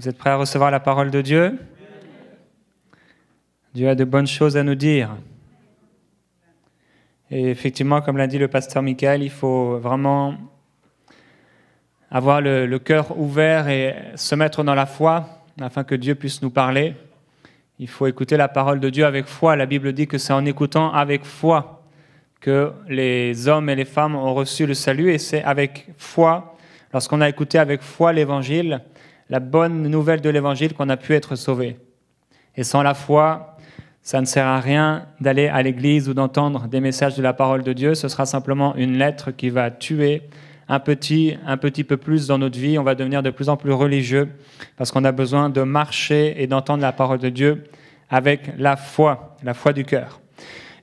Vous êtes prêts à recevoir la parole de Dieu? Dieu a de bonnes choses à nous dire. Et effectivement, comme l'a dit le pasteur Michael, il faut vraiment avoir le cœur ouvert et se mettre dans la foi afin que Dieu puisse nous parler. Il faut écouter la parole de Dieu avec foi. La Bible dit que c'est en écoutant avec foi que les hommes et les femmes ont reçu le salut, et c'est avec foi, lorsqu'on a écouté avec foi l'Évangile, la bonne nouvelle de l'Évangile, qu'on a pu être sauvé. Et sans la foi, ça ne sert à rien d'aller à l'église ou d'entendre des messages de la parole de Dieu. Ce sera simplement une lettre qui va tuer un petit peu plus dans notre vie. On va devenir de plus en plus religieux parce qu'on a besoin de marcher et d'entendre la parole de Dieu avec la foi du cœur.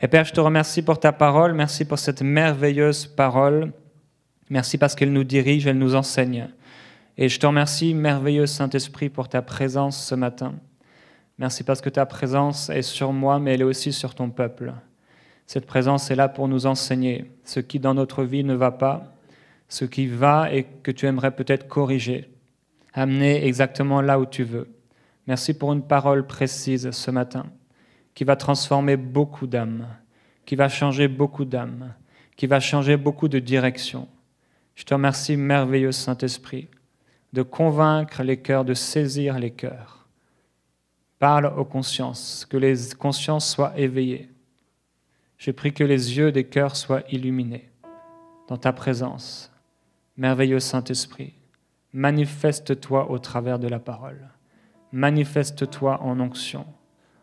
Et Père, je te remercie pour ta parole. Merci pour cette merveilleuse parole. Merci parce qu'elle nous dirige, elle nous enseigne. Et je te remercie, merveilleux Saint-Esprit, pour ta présence ce matin. Merci parce que ta présence est sur moi, mais elle est aussi sur ton peuple. Cette présence est là pour nous enseigner ce qui dans notre vie ne va pas, ce qui va et que tu aimerais peut-être corriger, amener exactement là où tu veux. Merci pour une parole précise ce matin qui va transformer beaucoup d'âmes, qui va changer beaucoup d'âmes, qui va changer beaucoup de directions. Je te remercie, merveilleux Saint-Esprit, de convaincre les cœurs, de saisir les cœurs. Parle aux consciences, que les consciences soient éveillées. Je prie que les yeux des cœurs soient illuminés dans ta présence. Merveilleux Saint-Esprit, manifeste-toi au travers de la parole. Manifeste-toi en onction,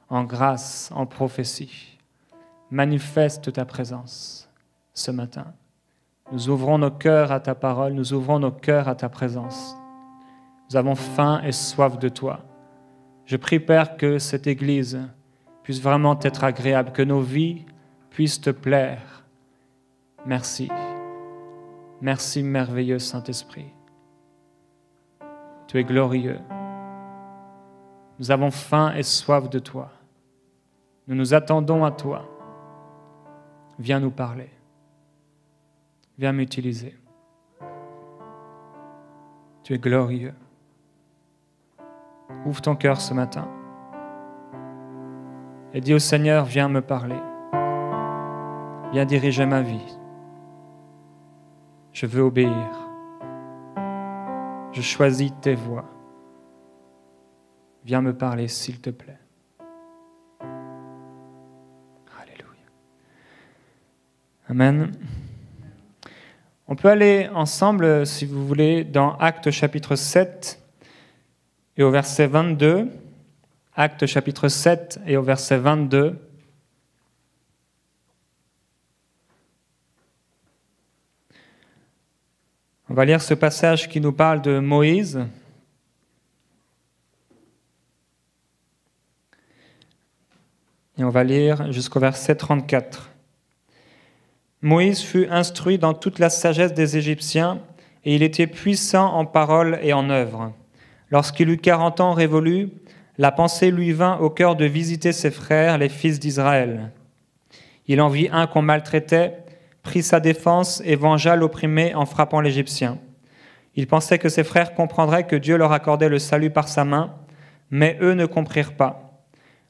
en grâce, en prophétie. Manifeste ta présence ce matin. Nous ouvrons nos cœurs à ta parole, nous ouvrons nos cœurs à ta présence. Nous avons faim et soif de toi. Je prie, Père, que cette Église puisse vraiment être agréable, que nos vies puissent te plaire. Merci. Merci, merveilleux Saint-Esprit. Tu es glorieux. Nous avons faim et soif de toi. Nous nous attendons à toi. Viens nous parler. Viens m'utiliser. Tu es glorieux. Ouvre ton cœur ce matin et dis au Seigneur, viens me parler. Viens diriger ma vie. Je veux obéir. Je choisis tes voies. Viens me parler, s'il te plaît. Alléluia. Amen. On peut aller ensemble, si vous voulez, dans Actes chapitre 7 et au verset 22. Actes chapitre 7 et au verset 22. On va lire ce passage qui nous parle de Moïse. Et on va lire jusqu'au verset 34. Moïse fut instruit dans toute la sagesse des Égyptiens, et il était puissant en parole et en œuvre. Lorsqu'il eut 40 ans révolus, la pensée lui vint au cœur de visiter ses frères, les fils d'Israël. Il en vit un qu'on maltraitait, prit sa défense et vengea l'opprimé en frappant l'Égyptien. Il pensait que ses frères comprendraient que Dieu leur accordait le salut par sa main, mais eux ne comprirent pas.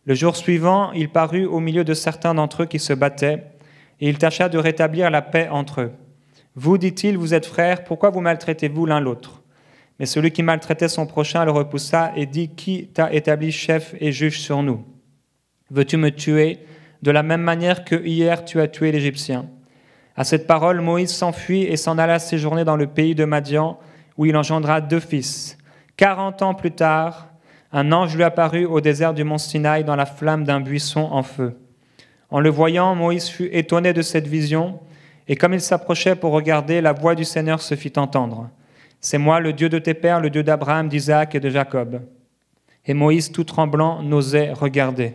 Le jour suivant, il parut au milieu de certains d'entre eux qui se battaient, et il tâcha de rétablir la paix entre eux. « Vous, dit-il, vous êtes frères, pourquoi vous maltraitez-vous l'un l'autre ?» Mais celui qui maltraitait son prochain le repoussa et dit « Qui t'a établi chef et juge sur nous? Veux-tu me tuer de la même manière que hier tu as tué l'Égyptien ?» À cette parole, Moïse s'enfuit et s'en alla séjourner dans le pays de Madian, où il engendra 2 fils. 40 ans plus tard, un ange lui apparut au désert du mont Sinaï dans la flamme d'un buisson en feu. En le voyant, Moïse fut étonné de cette vision, et comme il s'approchait pour regarder, la voix du Seigneur se fit entendre. « C'est moi, le Dieu de tes pères, le Dieu d'Abraham, d'Isaac et de Jacob. » Et Moïse, tout tremblant, n'osait regarder.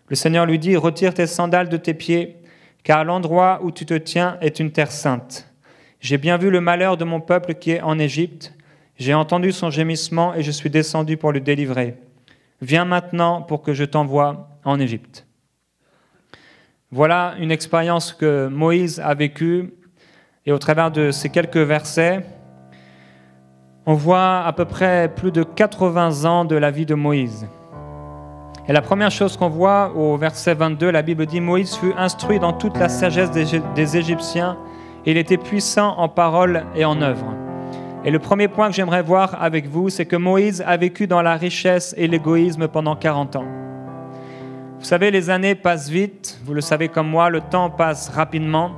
Le Seigneur lui dit « Retire tes sandales de tes pieds, car l'endroit où tu te tiens est une terre sainte. J'ai bien vu le malheur de mon peuple qui est en Égypte. J'ai entendu son gémissement et je suis descendu pour le délivrer. Viens maintenant pour que je t'envoie en Égypte. » Voilà une expérience que Moïse a vécue, et au travers de ces quelques versets, on voit à peu près plus de 80 ans de la vie de Moïse. Et la première chose qu'on voit au verset 22, la Bible dit « Moïse fut instruit dans toute la sagesse des Égyptiens, et il était puissant en parole et en œuvre. » Et le premier point que j'aimerais voir avec vous, c'est que Moïse a vécu dans la richesse et l'égoïsme pendant 40 ans. Vous savez, les années passent vite, vous le savez comme moi, le temps passe rapidement.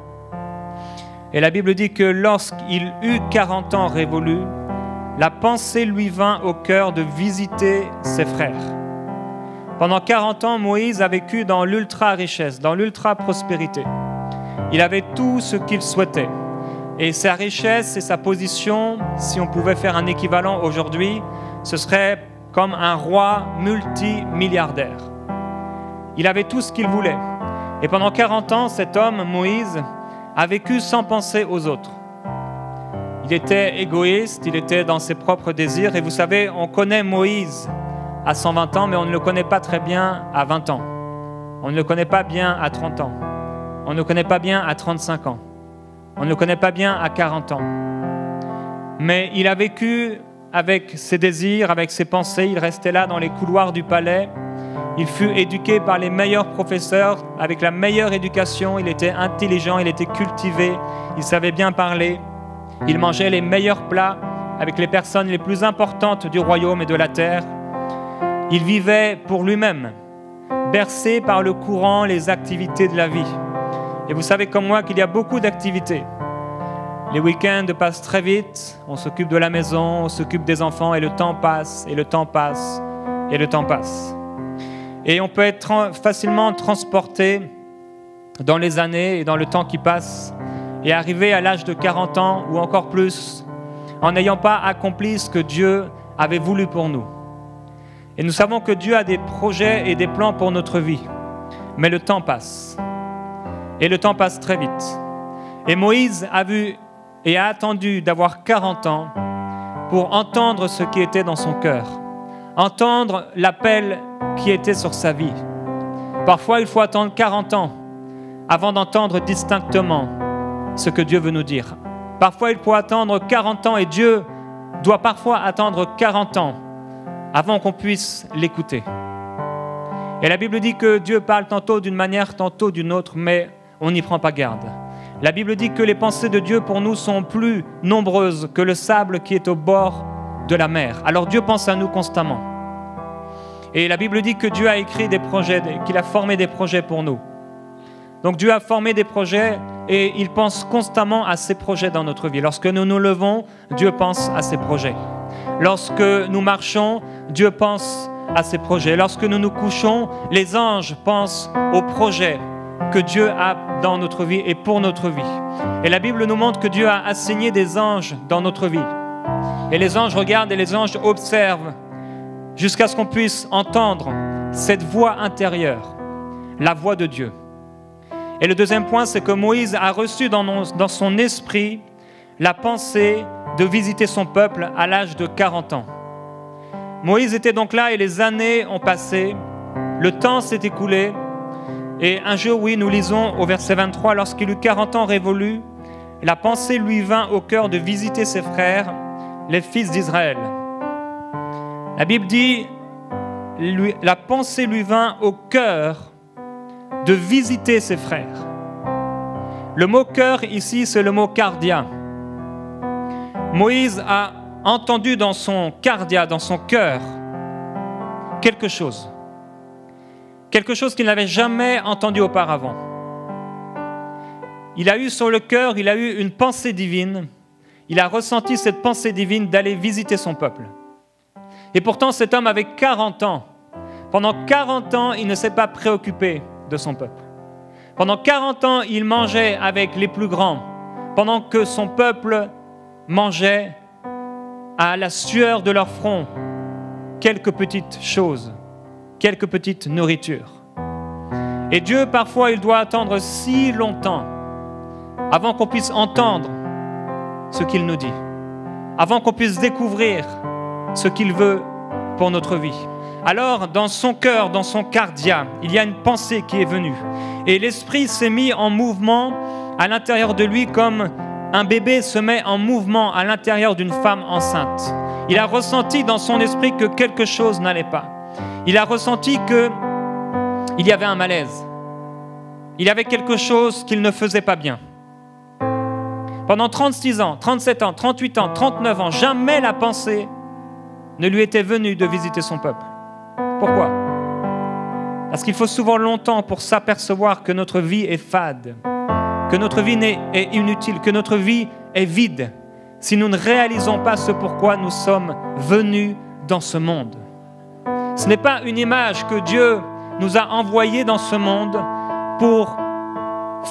Et la Bible dit que lorsqu'il eut 40 ans révolus, la pensée lui vint au cœur de visiter ses frères. Pendant 40 ans, Moïse a vécu dans l'ultra-richesse, dans l'ultra-prospérité. Il avait tout ce qu'il souhaitait. Et sa richesse et sa position, si on pouvait faire un équivalent aujourd'hui, ce serait comme un roi multimilliardaire. Il avait tout ce qu'il voulait. Et pendant 40 ans, cet homme, Moïse, a vécu sans penser aux autres. Il était égoïste, il était dans ses propres désirs. Et vous savez, on connaît Moïse à 120 ans, mais on ne le connaît pas très bien à 20 ans. On ne le connaît pas bien à 30 ans. On ne le connaît pas bien à 35 ans. On ne le connaît pas bien à 40 ans. Mais il a vécu avec ses désirs, avec ses pensées. Il restait là dans les couloirs du palais. Il fut éduqué par les meilleurs professeurs, avec la meilleure éducation. Il était intelligent, il était cultivé, il savait bien parler. Il mangeait les meilleurs plats avec les personnes les plus importantes du royaume et de la terre. Il vivait pour lui-même, bercé par le courant, les activités de la vie. Et vous savez comme moi qu'il y a beaucoup d'activités. Les week-ends passent très vite, on s'occupe de la maison, on s'occupe des enfants et le temps passe, et le temps passe, et le temps passe. Et on peut être facilement transporté dans les années et dans le temps qui passe et arriver à l'âge de 40 ans ou encore plus en n'ayant pas accompli ce que Dieu avait voulu pour nous. Et nous savons que Dieu a des projets et des plans pour notre vie. Mais le temps passe. Et le temps passe très vite. Et Moïse a vu et a attendu d'avoir 40 ans pour entendre ce qui était dans son cœur. Entendre l'appel qui était sur sa vie. Parfois, il faut attendre 40 ans avant d'entendre distinctement ce que Dieu veut nous dire. Parfois, il faut attendre 40 ans et Dieu doit parfois attendre 40 ans avant qu'on puisse l'écouter. Et la Bible dit que Dieu parle tantôt d'une manière, tantôt d'une autre, mais on n'y prend pas garde. La Bible dit que les pensées de Dieu pour nous sont plus nombreuses que le sable qui est au bord de la mer. Alors Dieu pense à nous constamment. Et la Bible dit que Dieu a écrit des projets, qu'il a formé des projets pour nous. Donc Dieu a formé des projets et il pense constamment à ses projets dans notre vie. Lorsque nous nous levons, Dieu pense à ses projets. Lorsque nous marchons, Dieu pense à ses projets. Lorsque nous nous couchons, les anges pensent aux projets que Dieu a dans notre vie et pour notre vie. Et la Bible nous montre que Dieu a assigné des anges dans notre vie. Et les anges regardent et les anges observent jusqu'à ce qu'on puisse entendre cette voix intérieure, la voix de Dieu. Et le deuxième point, c'est que Moïse a reçu dans son esprit la pensée de visiter son peuple à l'âge de 40 ans. Moïse était donc là et les années ont passé, le temps s'est écoulé. Et un jour, oui, nous lisons au verset 23, lorsqu'il eut 40 ans révolus, la pensée lui vint au cœur de visiter ses frères, les fils d'Israël. La Bible dit, la pensée lui vint au cœur de visiter ses frères. Le mot cœur ici, c'est le mot cardia. Moïse a entendu dans son cardia, dans son cœur, quelque chose qu'il n'avait jamais entendu auparavant. Il a eu sur le cœur, il a eu une pensée divine, il a ressenti cette pensée divine d'aller visiter son peuple. Et pourtant, cet homme avait 40 ans. Pendant 40 ans, il ne s'est pas préoccupé de son peuple. Pendant 40 ans, il mangeait avec les plus grands, pendant que son peuple mangeait à la sueur de leur front quelques petites choses, quelques petites nourritures. Et Dieu, parfois, il doit attendre si longtemps avant qu'on puisse entendre ce qu'il nous dit, avant qu'on puisse découvrir ce qu'il veut pour notre vie. Alors, dans son cœur, dans son cardia, il y a une pensée qui est venue. Et l'esprit s'est mis en mouvement à l'intérieur de lui comme un bébé se met en mouvement à l'intérieur d'une femme enceinte. Il a ressenti dans son esprit que quelque chose n'allait pas. Il a ressenti qu'il y avait un malaise. Il y avait quelque chose qu'il ne faisait pas bien. Pendant 36 ans, 37 ans, 38 ans, 39 ans, jamais la pensée ne lui était venue de visiter son peuple. Pourquoi ? Parce qu'il faut souvent longtemps pour s'apercevoir que notre vie est fade, que notre vie est inutile, que notre vie est vide, si nous ne réalisons pas ce pourquoi nous sommes venus dans ce monde. Ce n'est pas une image que Dieu nous a envoyée dans ce monde pour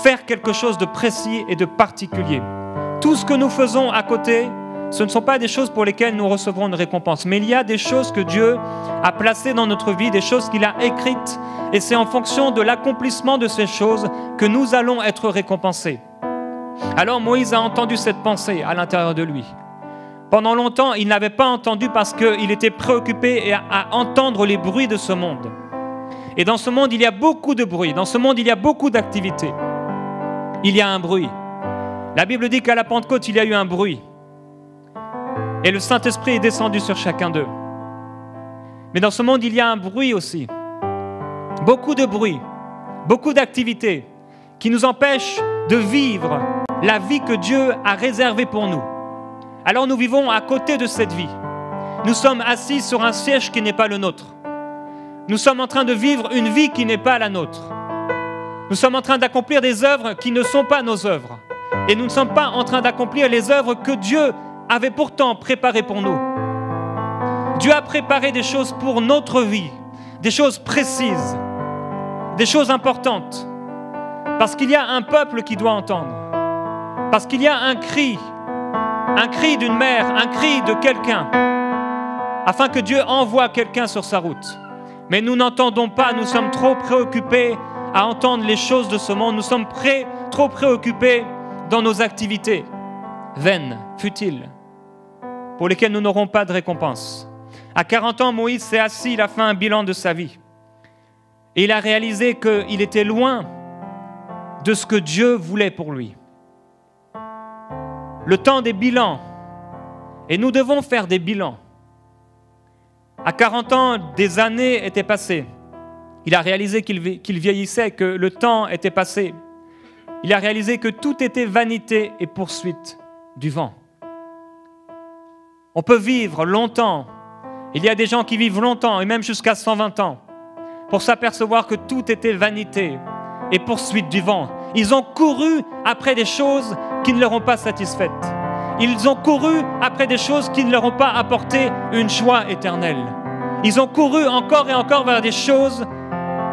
faire quelque chose de précis et de particulier. Tout ce que nous faisons à côté, ce ne sont pas des choses pour lesquelles nous recevrons une récompense, mais il y a des choses que Dieu a placées dans notre vie, des choses qu'il a écrites, et c'est en fonction de l'accomplissement de ces choses que nous allons être récompensés. Alors Moïse a entendu cette pensée à l'intérieur de lui. Pendant longtemps, il n'avait pas entendu parce qu'il était préoccupé à entendre les bruits de ce monde. Et dans ce monde, il y a beaucoup de bruit, dans ce monde, il y a beaucoup d'activités. Il y a un bruit. La Bible dit qu'à la Pentecôte, il y a eu un bruit. Et le Saint-Esprit est descendu sur chacun d'eux. Mais dans ce monde, il y a un bruit aussi. Beaucoup de bruit, beaucoup d'activités qui nous empêchent de vivre la vie que Dieu a réservée pour nous. Alors nous vivons à côté de cette vie. Nous sommes assis sur un siège qui n'est pas le nôtre. Nous sommes en train de vivre une vie qui n'est pas la nôtre. Nous sommes en train d'accomplir des œuvres qui ne sont pas nos œuvres. Et nous ne sommes pas en train d'accomplir les œuvres que Dieu avait pourtant préparées pour nous. Dieu a préparé des choses pour notre vie, des choses précises, des choses importantes. Parce qu'il y a un peuple qui doit entendre. Parce qu'il y a un cri d'une mère, un cri de quelqu'un, afin que Dieu envoie quelqu'un sur sa route. Mais nous n'entendons pas, nous sommes trop préoccupés à entendre les choses de ce monde, nous sommes trop préoccupés dans nos activités vaines, futiles, pour lesquelles nous n'aurons pas de récompense. À 40 ans, Moïse s'est assis, il a fait un bilan de sa vie. Et il a réalisé qu'il était loin de ce que Dieu voulait pour lui. Le temps des bilans, et nous devons faire des bilans. À 40 ans, des années étaient passées. Il a réalisé qu'il vieillissait, que le temps était passé. Il a réalisé que tout était vanité et poursuite du vent. On peut vivre longtemps. Il y a des gens qui vivent longtemps, et même jusqu'à 120 ans, pour s'apercevoir que tout était vanité et poursuite du vent. Ils ont couru après des choses qui ne leur ont pas satisfaites. Ils ont couru après des choses qui ne leur ont pas apporté une joie éternelle. Ils ont couru encore et encore vers des choses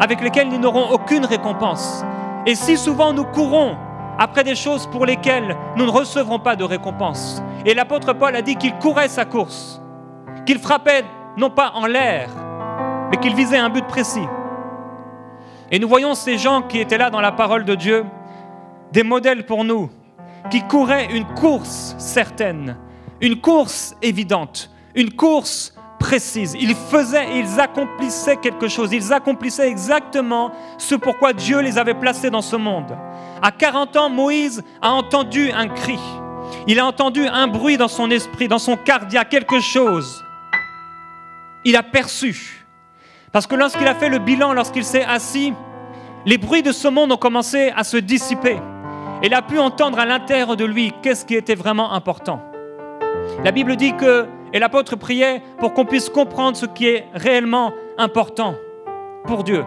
avec lesquelles ils n'auront aucune récompense. Et si souvent nous courons après des choses pour lesquelles nous ne recevrons pas de récompense. Et l'apôtre Paul a dit qu'il courait sa course, qu'il frappait non pas en l'air, mais qu'il visait un but précis. Et nous voyons ces gens qui étaient là dans la parole de Dieu, des modèles pour nous, qui couraient une course certaine, une course évidente, une course précise. Ils accomplissaient quelque chose, ils accomplissaient exactement ce pourquoi Dieu les avait placés dans ce monde. À 40 ans, Moïse a entendu un cri. Il a entendu un bruit dans son esprit, dans son cardiaque, quelque chose. Il a perçu. Parce que lorsqu'il a fait le bilan, lorsqu'il s'est assis, les bruits de ce monde ont commencé à se dissiper. Il a pu entendre à l'intérieur de lui qu'est-ce qui était vraiment important. La Bible dit que, et l'apôtre priait pour qu'on puisse comprendre ce qui est réellement important pour Dieu.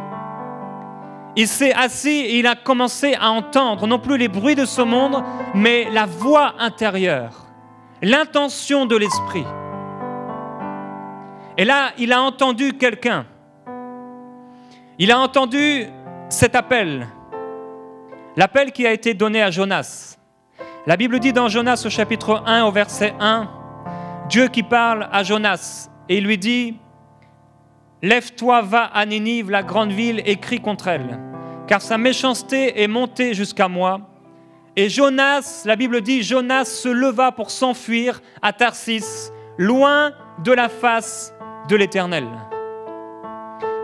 Il s'est assis et il a commencé à entendre non plus les bruits de ce monde, mais la voix intérieure, l'intention de l'esprit. Et là, il a entendu quelqu'un. Il a entendu cet appel. L'appel qui a été donné à Jonas. La Bible dit dans Jonas au chapitre 1 au verset 1, Dieu qui parle à Jonas et il lui dit « Lève-toi, va à Ninive, la grande ville, et crie contre elle, car sa méchanceté est montée jusqu'à moi. » Et Jonas, la Bible dit, Jonas se leva pour s'enfuir à Tarsis, loin de la face de l'Éternel.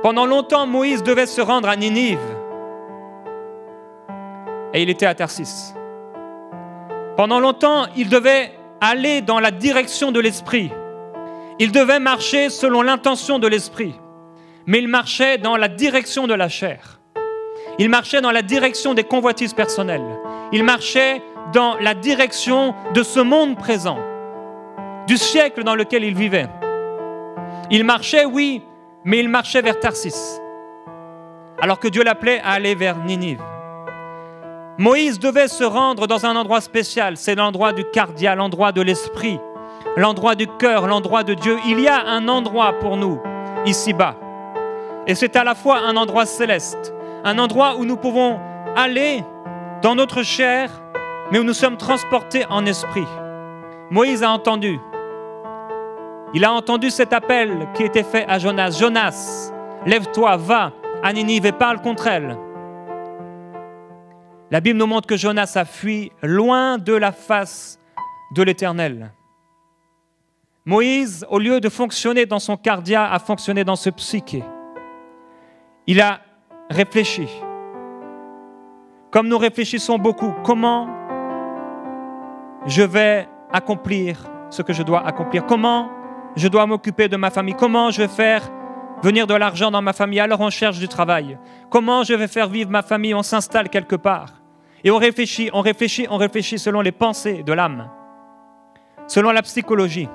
Pendant longtemps, Moïse devait se rendre à Ninive. Et il était à Tarsis. Pendant longtemps, il devait aller dans la direction de l'esprit. Il devait marcher selon l'intention de l'esprit. Mais il marchait dans la direction de la chair. Il marchait dans la direction des convoitises personnelles. Il marchait dans la direction de ce monde présent, du siècle dans lequel il vivait. Il marchait, oui, mais il marchait vers Tarsis, alors que Dieu l'appelait à aller vers Ninive. Moïse devait se rendre dans un endroit spécial, c'est l'endroit du cardia, l'endroit de l'esprit, l'endroit du cœur, l'endroit de Dieu. Il y a un endroit pour nous, ici-bas. Et c'est à la fois un endroit céleste, un endroit où nous pouvons aller dans notre chair, mais où nous sommes transportés en esprit. Moïse a entendu. Il a entendu cet appel qui était fait à Jonas. Jonas, lève-toi, va à Ninive et parle contre elle. La Bible nous montre que Jonas a fui loin de la face de l'Éternel. Moïse, au lieu de fonctionner dans son cardia, a fonctionné dans ce psyché. Il a réfléchi. Comme nous réfléchissons beaucoup, comment je vais accomplir ce que je dois accomplir? Comment je dois m'occuper de ma famille? Comment je vais faire venir de l'argent dans ma famille? Alors on cherche du travail. Comment je vais faire vivre ma famille? On s'installe quelque part. Et on réfléchit selon les pensées de l'âme, selon la psychologie.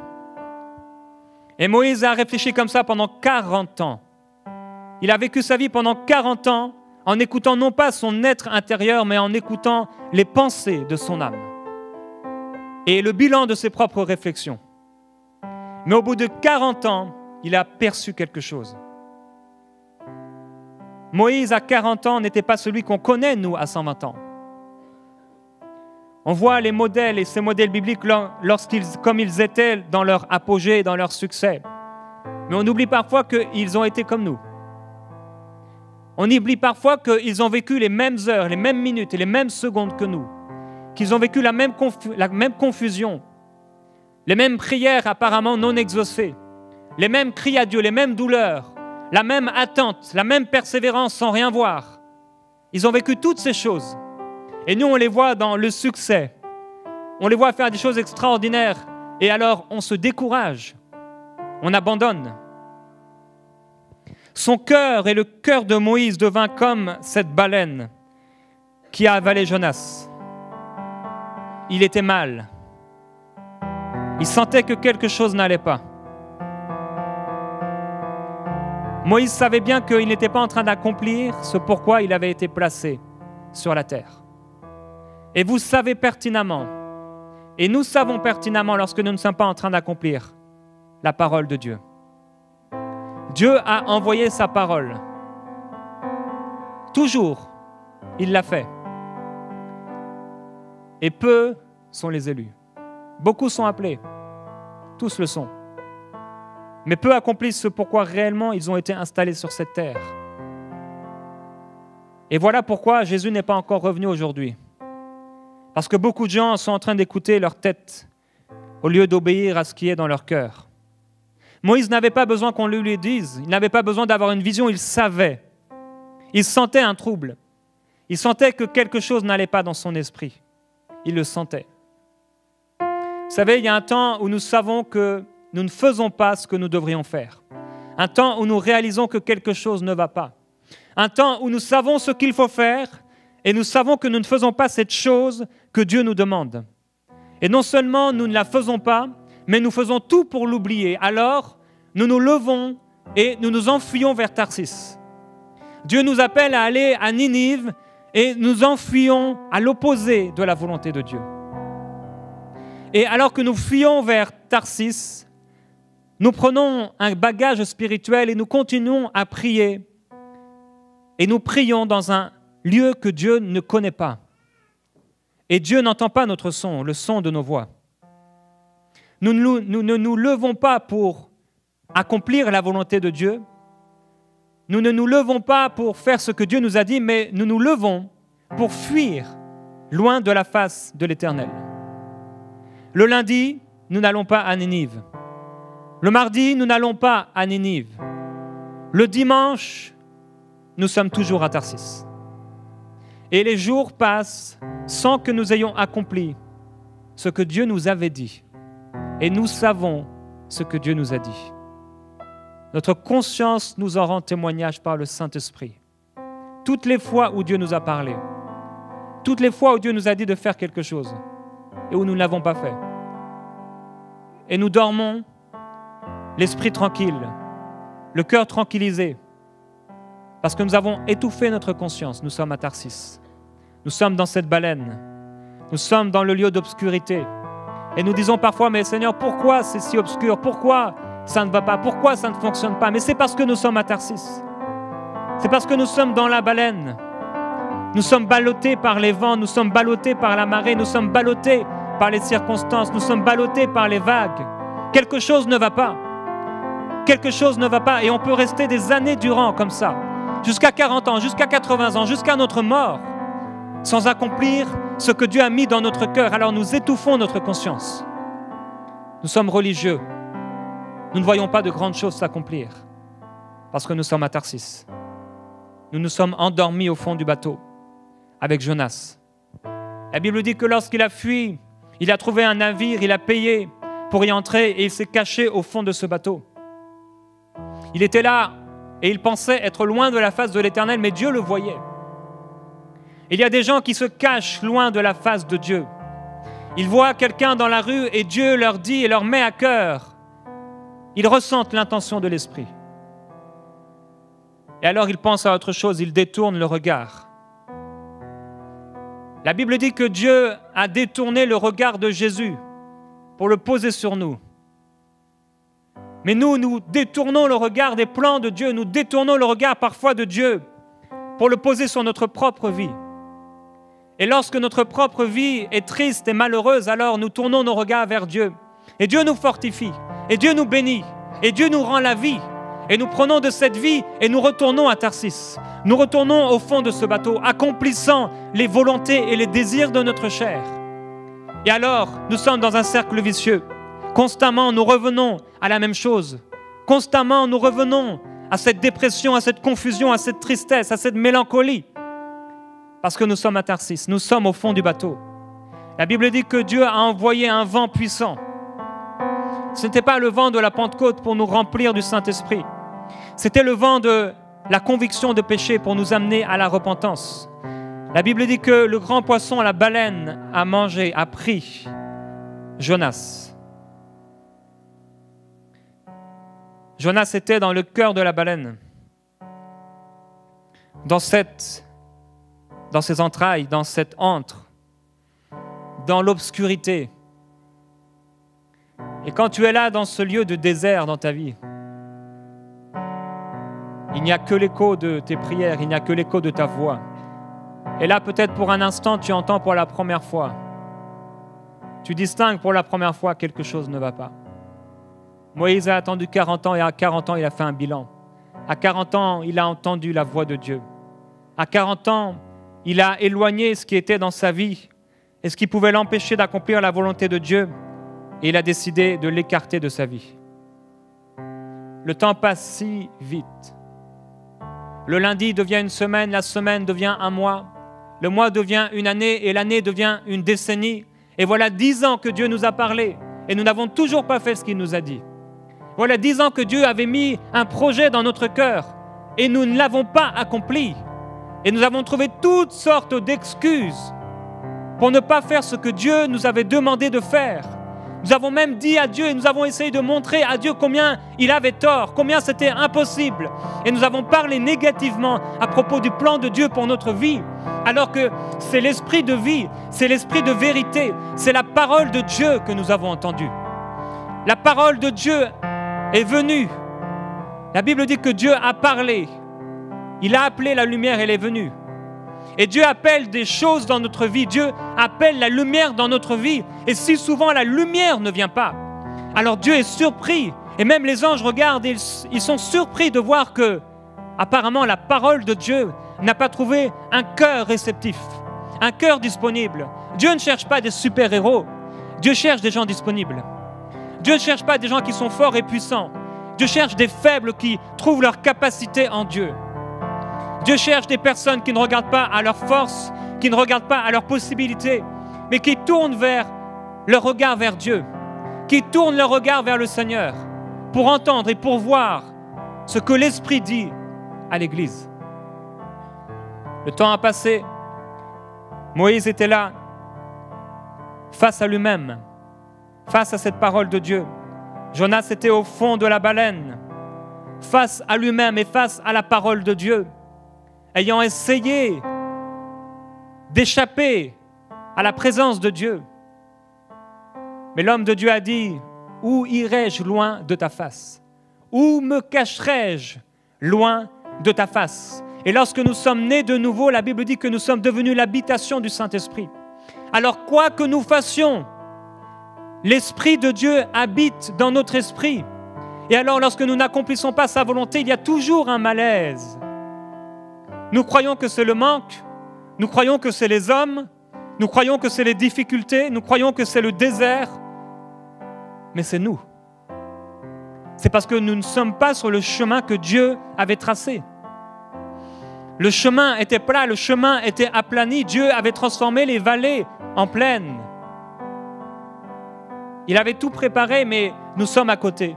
Et Moïse a réfléchi comme ça pendant 40 ans. Il a vécu sa vie pendant 40 ans en écoutant non pas son être intérieur, mais en écoutant les pensées de son âme et le bilan de ses propres réflexions. Mais au bout de 40 ans, il a perçu quelque chose. Moïse, à 40 ans, n'était pas celui qu'on connaît, nous, à 120 ans. On voit les modèles et ces modèles bibliques comme ils étaient dans leur apogée et dans leur succès. Mais on oublie parfois qu'ils ont été comme nous. On oublie parfois qu'ils ont vécu les mêmes heures, les mêmes minutes et les mêmes secondes que nous. Qu'ils ont vécu la même confusion, les mêmes prières apparemment non exaucées, les mêmes cris à Dieu, les mêmes douleurs, la même attente, la même persévérance sans rien voir. Ils ont vécu toutes ces choses. Et nous, on les voit dans le succès. On les voit faire des choses extraordinaires. Et alors, on se décourage. On abandonne. Son cœur et le cœur de Moïse devint comme cette baleine qui a avalé Jonas. Il était mal. Il sentait que quelque chose n'allait pas. Moïse savait bien qu'il n'était pas en train d'accomplir ce pourquoi il avait été placé sur la terre. Et vous savez pertinemment, et nous savons pertinemment lorsque nous ne sommes pas en train d'accomplir la parole de Dieu. Dieu a envoyé sa parole. Toujours, il l'a fait. Et peu sont les élus. Beaucoup sont appelés. Tous le sont. Mais peu accomplissent ce pourquoi réellement ils ont été installés sur cette terre. Et voilà pourquoi Jésus n'est pas encore revenu aujourd'hui. Parce que beaucoup de gens sont en train d'écouter leur tête au lieu d'obéir à ce qui est dans leur cœur. Moïse n'avait pas besoin qu'on le lui dise, il n'avait pas besoin d'avoir une vision, il savait. Il sentait un trouble. Il sentait que quelque chose n'allait pas dans son esprit. Il le sentait. Vous savez, il y a un temps où nous savons que nous ne faisons pas ce que nous devrions faire. Un temps où nous réalisons que quelque chose ne va pas. Un temps où nous savons ce qu'il faut faire et nous savons que nous ne faisons pas cette chose que Dieu nous demande. Et non seulement nous ne la faisons pas, mais nous faisons tout pour l'oublier. Alors, nous nous levons et nous nous enfuyons vers Tarsis. Dieu nous appelle à aller à Ninive et nous enfuyons à l'opposé de la volonté de Dieu. Et alors que nous fuyons vers Tarsis, nous prenons un bagage spirituel et nous continuons à prier. Et nous prions dans un lieu que Dieu ne connaît pas. Et Dieu n'entend pas notre son, le son de nos voix. Nous ne nous levons pas pour accomplir la volonté de Dieu. Nous ne nous levons pas pour faire ce que Dieu nous a dit, mais nous nous levons pour fuir loin de la face de l'Éternel. Le lundi, nous n'allons pas à Ninive. Le mardi, nous n'allons pas à Ninive. Le dimanche, nous sommes toujours à Tarsis. Et les jours passent sans que nous ayons accompli ce que Dieu nous avait dit. Et nous savons ce que Dieu nous a dit. Notre conscience nous en rend témoignage par le Saint-Esprit. Toutes les fois où Dieu nous a parlé, toutes les fois où Dieu nous a dit de faire quelque chose et où nous ne l'avons pas fait. Et nous dormons, l'esprit tranquille, le cœur tranquillisé, parce que nous avons étouffé notre conscience. Nous sommes à Tarsis. Nous sommes dans cette baleine. Nous sommes dans le lieu d'obscurité. Et nous disons parfois, mais Seigneur, pourquoi c'est si obscur? Pourquoi ça ne va pas? Pourquoi ça ne fonctionne pas? Mais c'est parce que nous sommes à Tarsis. C'est parce que nous sommes dans la baleine. Nous sommes ballottés par les vents, nous sommes ballottés par la marée, nous sommes ballottés par les circonstances, nous sommes ballottés par les vagues. Quelque chose ne va pas. Quelque chose ne va pas. Et on peut rester des années durant comme ça, jusqu'à 40 ans, jusqu'à 80 ans, jusqu'à notre mort, sans accomplir ce que Dieu a mis dans notre cœur. Alors nous étouffons notre conscience. Nous sommes religieux. Nous ne voyons pas de grandes choses s'accomplir parce que nous sommes à Tarsis. Nous nous sommes endormis au fond du bateau avec Jonas. La Bible dit que lorsqu'il a fui, il a trouvé un navire, il a payé pour y entrer et il s'est caché au fond de ce bateau. Il était là et il pensait être loin de la face de l'Éternel, mais Dieu le voyait. Il y a des gens qui se cachent loin de la face de Dieu. Ils voient quelqu'un dans la rue et Dieu leur dit et leur met à cœur. Ils ressentent l'intention de l'Esprit. Et alors ils pensent à autre chose, ils détournent le regard. La Bible dit que Dieu a détourné le regard de Jésus pour le poser sur nous. Mais nous détournons le regard des plans de Dieu, nous détournons le regard parfois de Dieu pour le poser sur notre propre vie. Et lorsque notre propre vie est triste et malheureuse, alors nous tournons nos regards vers Dieu. Et Dieu nous fortifie, et Dieu nous bénit, et Dieu nous rend la vie. Et nous prenons de cette vie et nous retournons à Tarsis. Nous retournons au fond de ce bateau, accomplissant les volontés et les désirs de notre chair. Et alors, nous sommes dans un cercle vicieux. Constamment, nous revenons à la même chose. Constamment, nous revenons à cette dépression, à cette confusion, à cette tristesse, à cette mélancolie. Parce que nous sommes à Tarsis, nous sommes au fond du bateau. La Bible dit que Dieu a envoyé un vent puissant. Ce n'était pas le vent de la Pentecôte pour nous remplir du Saint-Esprit. C'était le vent de la conviction de péché pour nous amener à la repentance. La Bible dit que le grand poisson, la baleine, a mangé, a pris Jonas. Jonas était dans le cœur de la baleine, dans ses entrailles, dans cette antre, dans l'obscurité. Et quand tu es là dans ce lieu de désert dans ta vie, il n'y a que l'écho de tes prières, il n'y a que l'écho de ta voix. Et là, peut-être pour un instant, tu entends pour la première fois. Tu distingues pour la première fois quelque chose ne va pas. Moïse a attendu 40 ans et à 40 ans, il a fait un bilan. À 40 ans, il a entendu la voix de Dieu. À 40 ans, il a éloigné ce qui était dans sa vie et ce qui pouvait l'empêcher d'accomplir la volonté de Dieu. Et il a décidé de l'écarter de sa vie. Le temps passe si vite. Le lundi devient une semaine, la semaine devient un mois, le mois devient une année et l'année devient une décennie. Et voilà 10 ans que Dieu nous a parlé et nous n'avons toujours pas fait ce qu'il nous a dit. Voilà 10 ans que Dieu avait mis un projet dans notre cœur et nous ne l'avons pas accompli. Et nous avons trouvé toutes sortes d'excuses pour ne pas faire ce que Dieu nous avait demandé de faire. Nous avons même dit à Dieu et nous avons essayé de montrer à Dieu combien il avait tort, combien c'était impossible. Et nous avons parlé négativement à propos du plan de Dieu pour notre vie, alors que c'est l'esprit de vie, c'est l'esprit de vérité, c'est la parole de Dieu que nous avons entendue. La parole de Dieu est venue. La Bible dit que Dieu a parlé. Il a appelé la lumière, elle est venue. Et Dieu appelle des choses dans notre vie. Dieu appelle la lumière dans notre vie. Et si souvent la lumière ne vient pas, alors Dieu est surpris. Et même les anges regardent et ils sont surpris de voir que, apparemment, la parole de Dieu n'a pas trouvé un cœur réceptif, un cœur disponible. Dieu ne cherche pas des super-héros. Dieu cherche des gens disponibles. Dieu ne cherche pas des gens qui sont forts et puissants. Dieu cherche des faibles qui trouvent leur capacité en Dieu. Dieu cherche des personnes qui ne regardent pas à leur force, qui ne regardent pas à leurs possibilités, mais qui tournent vers leur regard vers Dieu, qui tournent leur regard vers le Seigneur pour entendre et pour voir ce que l'Esprit dit à l'Église. Le temps a passé. Moïse était là, face à lui-même, face à cette parole de Dieu. Jonas était au fond de la baleine, face à lui-même et face à la parole de Dieu, ayant essayé d'échapper à la présence de Dieu. Mais l'homme de Dieu a dit, « Où irai-je loin de ta face? Où me cacherai-je loin de ta face ?» Et lorsque nous sommes nés de nouveau, la Bible dit que nous sommes devenus l'habitation du Saint-Esprit. Alors quoi que nous fassions, l'Esprit de Dieu habite dans notre esprit. Et alors lorsque nous n'accomplissons pas sa volonté, il y a toujours un malaise. Nous croyons que c'est le manque, nous croyons que c'est les hommes, nous croyons que c'est les difficultés, nous croyons que c'est le désert, mais c'est nous. C'est parce que nous ne sommes pas sur le chemin que Dieu avait tracé. Le chemin était plat, le chemin était aplani. Dieu avait transformé les vallées en plaines. Il avait tout préparé, mais nous sommes à côté.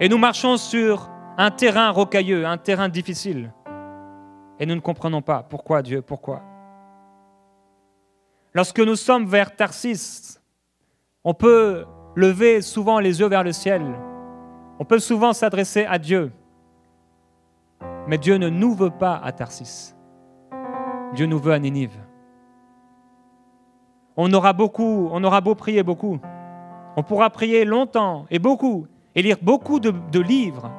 Et nous marchons sur un terrain rocailleux, un terrain difficile. Et nous ne comprenons pas. Pourquoi Dieu? Pourquoi? Lorsque nous sommes vers Tarsis, on peut lever souvent les yeux vers le ciel. On peut souvent s'adresser à Dieu. Mais Dieu ne nous veut pas à Tarsis. Dieu nous veut à Ninive. On aura beau prier beaucoup. On pourra prier longtemps et beaucoup, et lire beaucoup de livres,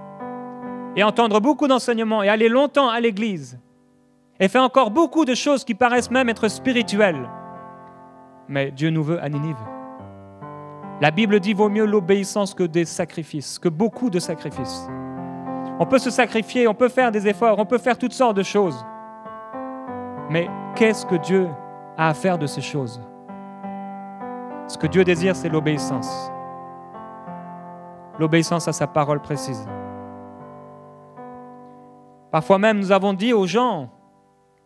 et entendre beaucoup d'enseignements, et aller longtemps à l'église, et faire encore beaucoup de choses qui paraissent même être spirituelles. Mais Dieu nous veut à Ninive. La Bible dit vaut mieux l'obéissance que des sacrifices, que beaucoup de sacrifices. On peut se sacrifier, on peut faire des efforts, on peut faire toutes sortes de choses. Mais qu'est-ce que Dieu a à faire de ces choses? Ce que Dieu désire, c'est l'obéissance. L'obéissance à sa parole précise. Parfois même, nous avons dit aux gens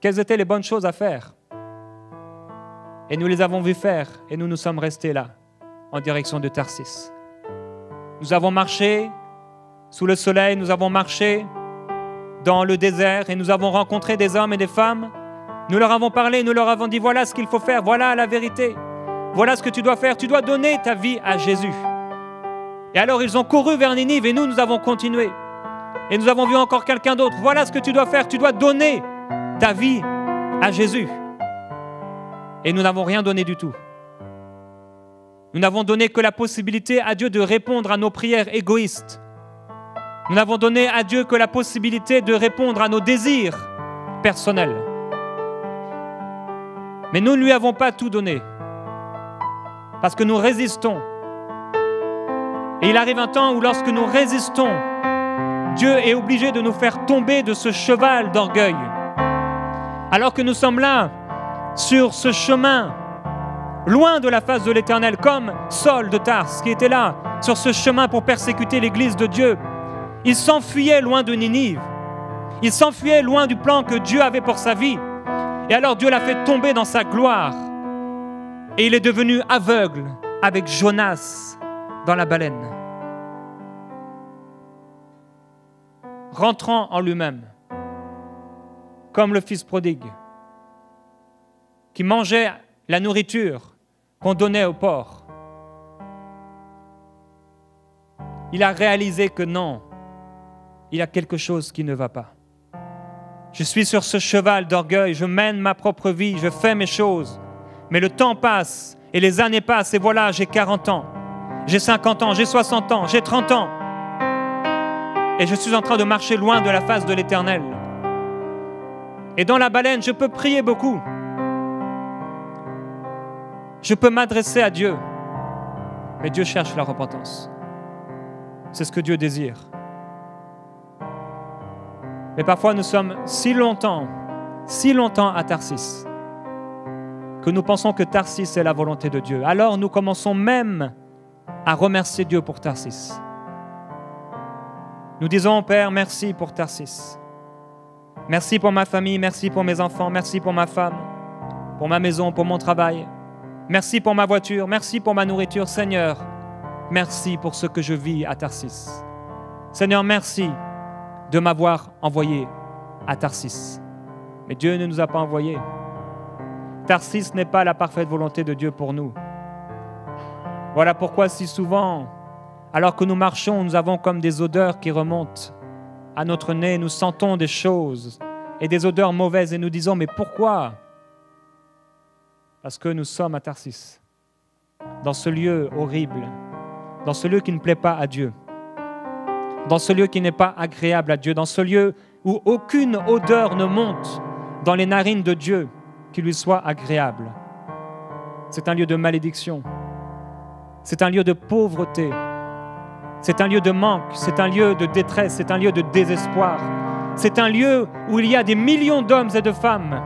quelles étaient les bonnes choses à faire. Et nous les avons vus faire, et nous nous sommes restés là, en direction de Tarsis. Nous avons marché sous le soleil, nous avons marché dans le désert, et nous avons rencontré des hommes et des femmes. Nous leur avons parlé, nous leur avons dit, voilà ce qu'il faut faire, voilà la vérité. Voilà ce que tu dois faire, tu dois donner ta vie à Jésus. Et alors ils ont couru vers Ninive, et nous avons continué. Et nous avons vu encore quelqu'un d'autre. Voilà ce que tu dois faire, tu dois donner ta vie à Jésus. Et nous n'avons rien donné du tout. Nous n'avons donné que la possibilité à Dieu de répondre à nos prières égoïstes. Nous n'avons donné à Dieu que la possibilité de répondre à nos désirs personnels. Mais nous ne lui avons pas tout donné. Parce que nous résistons. Et il arrive un temps où lorsque nous résistons, Dieu est obligé de nous faire tomber de ce cheval d'orgueil. Alors que nous sommes là, sur ce chemin, loin de la face de l'Éternel, comme Saul de Tarse, qui était là, sur ce chemin pour persécuter l'Église de Dieu. Il s'enfuyait loin de Ninive. Il s'enfuyait loin du plan que Dieu avait pour sa vie. Et alors Dieu l'a fait tomber dans sa gloire. Et il est devenu aveugle avec Jonas dans la baleine. Rentrant en lui-même, comme le fils prodigue, qui mangeait la nourriture qu'on donnait aux porcs. Il a réalisé que non, il y a quelque chose qui ne va pas. Je suis sur ce cheval d'orgueil, je mène ma propre vie, je fais mes choses. Mais le temps passe et les années passent et voilà, j'ai 40 ans, j'ai 50 ans, j'ai 60 ans, j'ai 30 ans. Et je suis en train de marcher loin de la face de l'Éternel. Et dans la baleine, je peux prier beaucoup. Je peux m'adresser à Dieu. Mais Dieu cherche la repentance. C'est ce que Dieu désire. Mais parfois nous sommes si longtemps à Tarsis, que nous pensons que Tarsis est la volonté de Dieu. Alors nous commençons même à remercier Dieu pour Tarsis. Nous disons, Père, merci pour Tarsis. Merci pour ma famille, merci pour mes enfants, merci pour ma femme, pour ma maison, pour mon travail. Merci pour ma voiture, merci pour ma nourriture. Seigneur, merci pour ce que je vis à Tarsis. Seigneur, merci de m'avoir envoyé à Tarsis. Mais Dieu ne nous a pas envoyés. Tarsis n'est pas la parfaite volonté de Dieu pour nous. Voilà pourquoi si souvent, alors que nous marchons, nous avons comme des odeurs qui remontent à notre nez, nous sentons des choses et des odeurs mauvaises et nous disons, mais pourquoi? Parce que nous sommes à Tarsis, dans ce lieu horrible, dans ce lieu qui ne plaît pas à Dieu, dans ce lieu qui n'est pas agréable à Dieu, dans ce lieu où aucune odeur ne monte dans les narines de Dieu qui lui soit agréable. C'est un lieu de malédiction, c'est un lieu de pauvreté, c'est un lieu de manque, c'est un lieu de détresse, c'est un lieu de désespoir. C'est un lieu où il y a des millions d'hommes et de femmes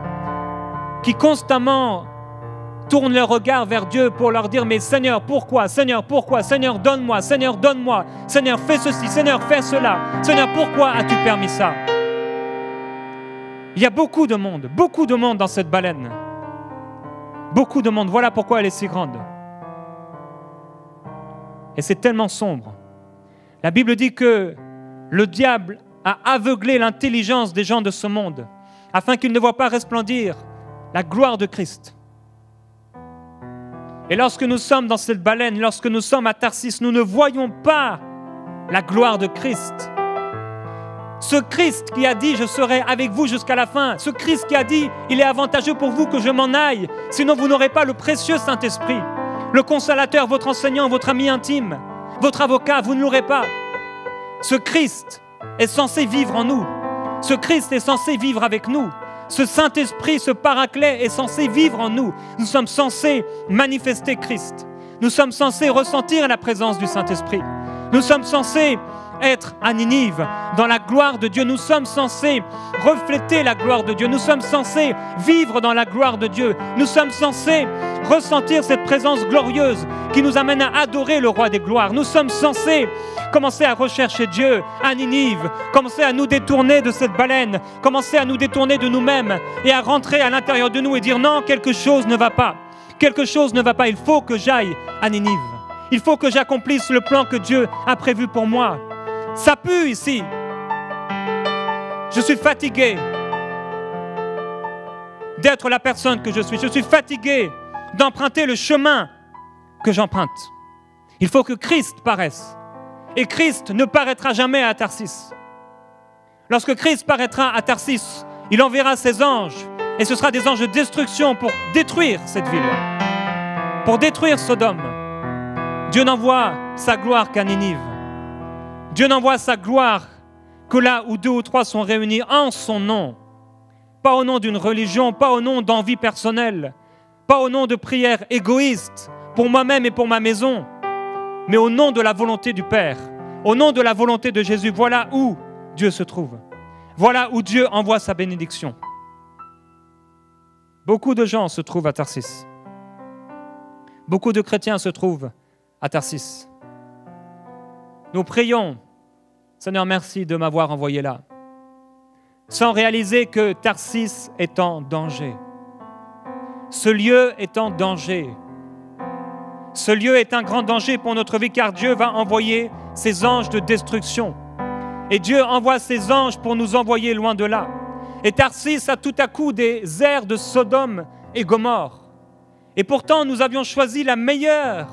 qui constamment tournent leur regard vers Dieu pour leur dire « Mais Seigneur, pourquoi? Seigneur, pourquoi? Seigneur, donne-moi. Seigneur, donne-moi. Seigneur, fais ceci. Seigneur, fais cela. Seigneur, pourquoi as-tu permis ça ?» Il y a beaucoup de monde dans cette baleine. Beaucoup de monde. Voilà pourquoi elle est si grande. Et c'est tellement sombre. La Bible dit que le diable a aveuglé l'intelligence des gens de ce monde afin qu'ils ne voient pas resplendir la gloire de Christ. Et lorsque nous sommes dans cette baleine, lorsque nous sommes à Tarsis, nous ne voyons pas la gloire de Christ. Ce Christ qui a dit « Je serai avec vous jusqu'à la fin », ce Christ qui a dit « Il est avantageux pour vous que je m'en aille, sinon vous n'aurez pas le précieux Saint-Esprit, le consolateur, votre enseignant, votre ami intime, votre avocat, vous ne l'aurez pas. » Ce Christ est censé vivre en nous. Ce Christ est censé vivre avec nous. Ce Saint-Esprit, ce Paraclet est censé vivre en nous. Nous sommes censés manifester Christ. Nous sommes censés ressentir la présence du Saint-Esprit. Nous sommes censés être à Ninive, dans la gloire de Dieu. Nous sommes censés refléter la gloire de Dieu. Nous sommes censés vivre dans la gloire de Dieu. Nous sommes censés ressentir cette présence glorieuse qui nous amène à adorer le Roi des gloires. Nous sommes censés commencer à rechercher Dieu à Ninive, commencer à nous détourner de cette baleine, commencer à nous détourner de nous-mêmes et à rentrer à l'intérieur de nous et dire non, quelque chose ne va pas. Quelque chose ne va pas. Il faut que j'aille à Ninive. Il faut que j'accomplisse le plan que Dieu a prévu pour moi. Ça pue ici. Je suis fatigué d'être la personne que je suis. Je suis fatigué d'emprunter le chemin que j'emprunte. Il faut que Christ paraisse. Et Christ ne paraîtra jamais à Tarsis. Lorsque Christ paraîtra à Tarsis, il enverra ses anges. Et ce sera des anges de destruction pour détruire cette ville. Pour détruire Sodome. Dieu n'envoie sa gloire qu'à Ninive. Dieu n'envoie sa gloire que là où 2 ou 3 sont réunis en son nom. Pas au nom d'une religion, pas au nom d'envie personnelle, pas au nom de prières égoïstes pour moi-même et pour ma maison, mais au nom de la volonté du Père, au nom de la volonté de Jésus. Voilà où Dieu se trouve. Voilà où Dieu envoie sa bénédiction. Beaucoup de gens se trouvent à Tarsis. Beaucoup de chrétiens se trouvent à Tarsis. Nous prions, Seigneur, merci de m'avoir envoyé là, sans réaliser que Tarsis est en danger. Ce lieu est en danger. Ce lieu est un grand danger pour notre vie, car Dieu va envoyer ses anges de destruction. Et Dieu envoie ses anges pour nous envoyer loin de là. Et Tarsis a tout à coup des airs de Sodome et Gomorrhe. Et pourtant, nous avions choisi la meilleure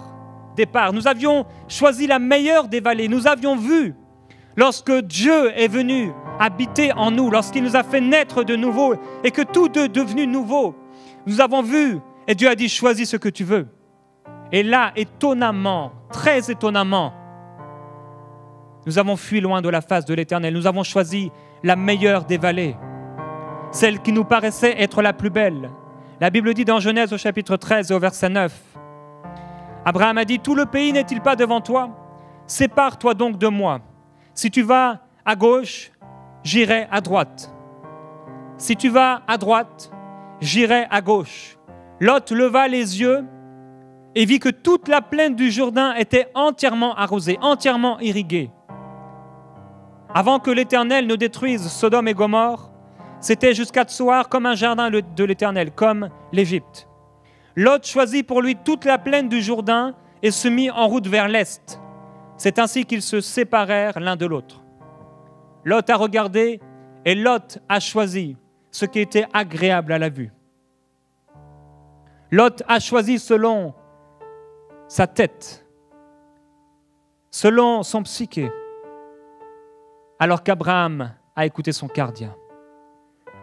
départ. Nous avions choisi la meilleure des vallées. Nous avions vu, lorsque Dieu est venu habiter en nous, lorsqu'il nous a fait naître de nouveau et que tout est devenu nouveau, nous avons vu et Dieu a dit, choisis ce que tu veux. Et là, étonnamment, très étonnamment, nous avons fui loin de la face de l'Éternel. Nous avons choisi la meilleure des vallées, celle qui nous paraissait être la plus belle. La Bible dit dans Genèse au chapitre 13 et au verset 9, Abraham a dit, « Tout le pays n'est-il pas devant toi? Sépare-toi donc de moi. Si tu vas à gauche, j'irai à droite. Si tu vas à droite, j'irai à gauche. » Lot leva les yeux et vit que toute la plaine du Jourdain était entièrement arrosée, entièrement irriguée. Avant que l'Éternel ne détruise Sodome et Gomorrhe, c'était jusqu'à Tsoar comme un jardin de l'Éternel, comme l'Égypte. Lot choisit pour lui toute la plaine du Jourdain et se mit en route vers l'est. C'est ainsi qu'ils se séparèrent l'un de l'autre. Lot a regardé et Lot a choisi ce qui était agréable à la vue. Lot a choisi selon sa tête, selon son psyché, alors qu'Abraham a écouté son cardia.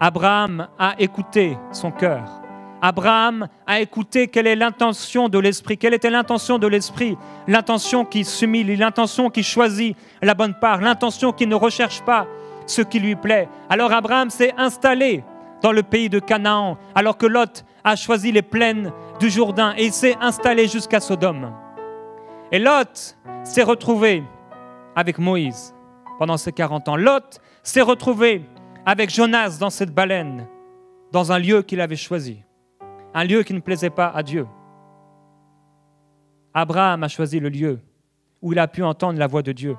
Abraham a écouté son cœur. Abraham a écouté quelle est l'intention de l'esprit. Quelle était l'intention de l'esprit? L'intention qui s'humilie, l'intention qui choisit la bonne part, l'intention qui ne recherche pas ce qui lui plaît. Alors Abraham s'est installé dans le pays de Canaan, alors que Lot a choisi les plaines du Jourdain et il s'est installé jusqu'à Sodome. Et Lot s'est retrouvé avec Moïse pendant ces 40 ans. Lot s'est retrouvé avec Jonas dans cette baleine, dans un lieu qu'il avait choisi, un lieu qui ne plaisait pas à Dieu. Abraham a choisi le lieu où il a pu entendre la voix de Dieu.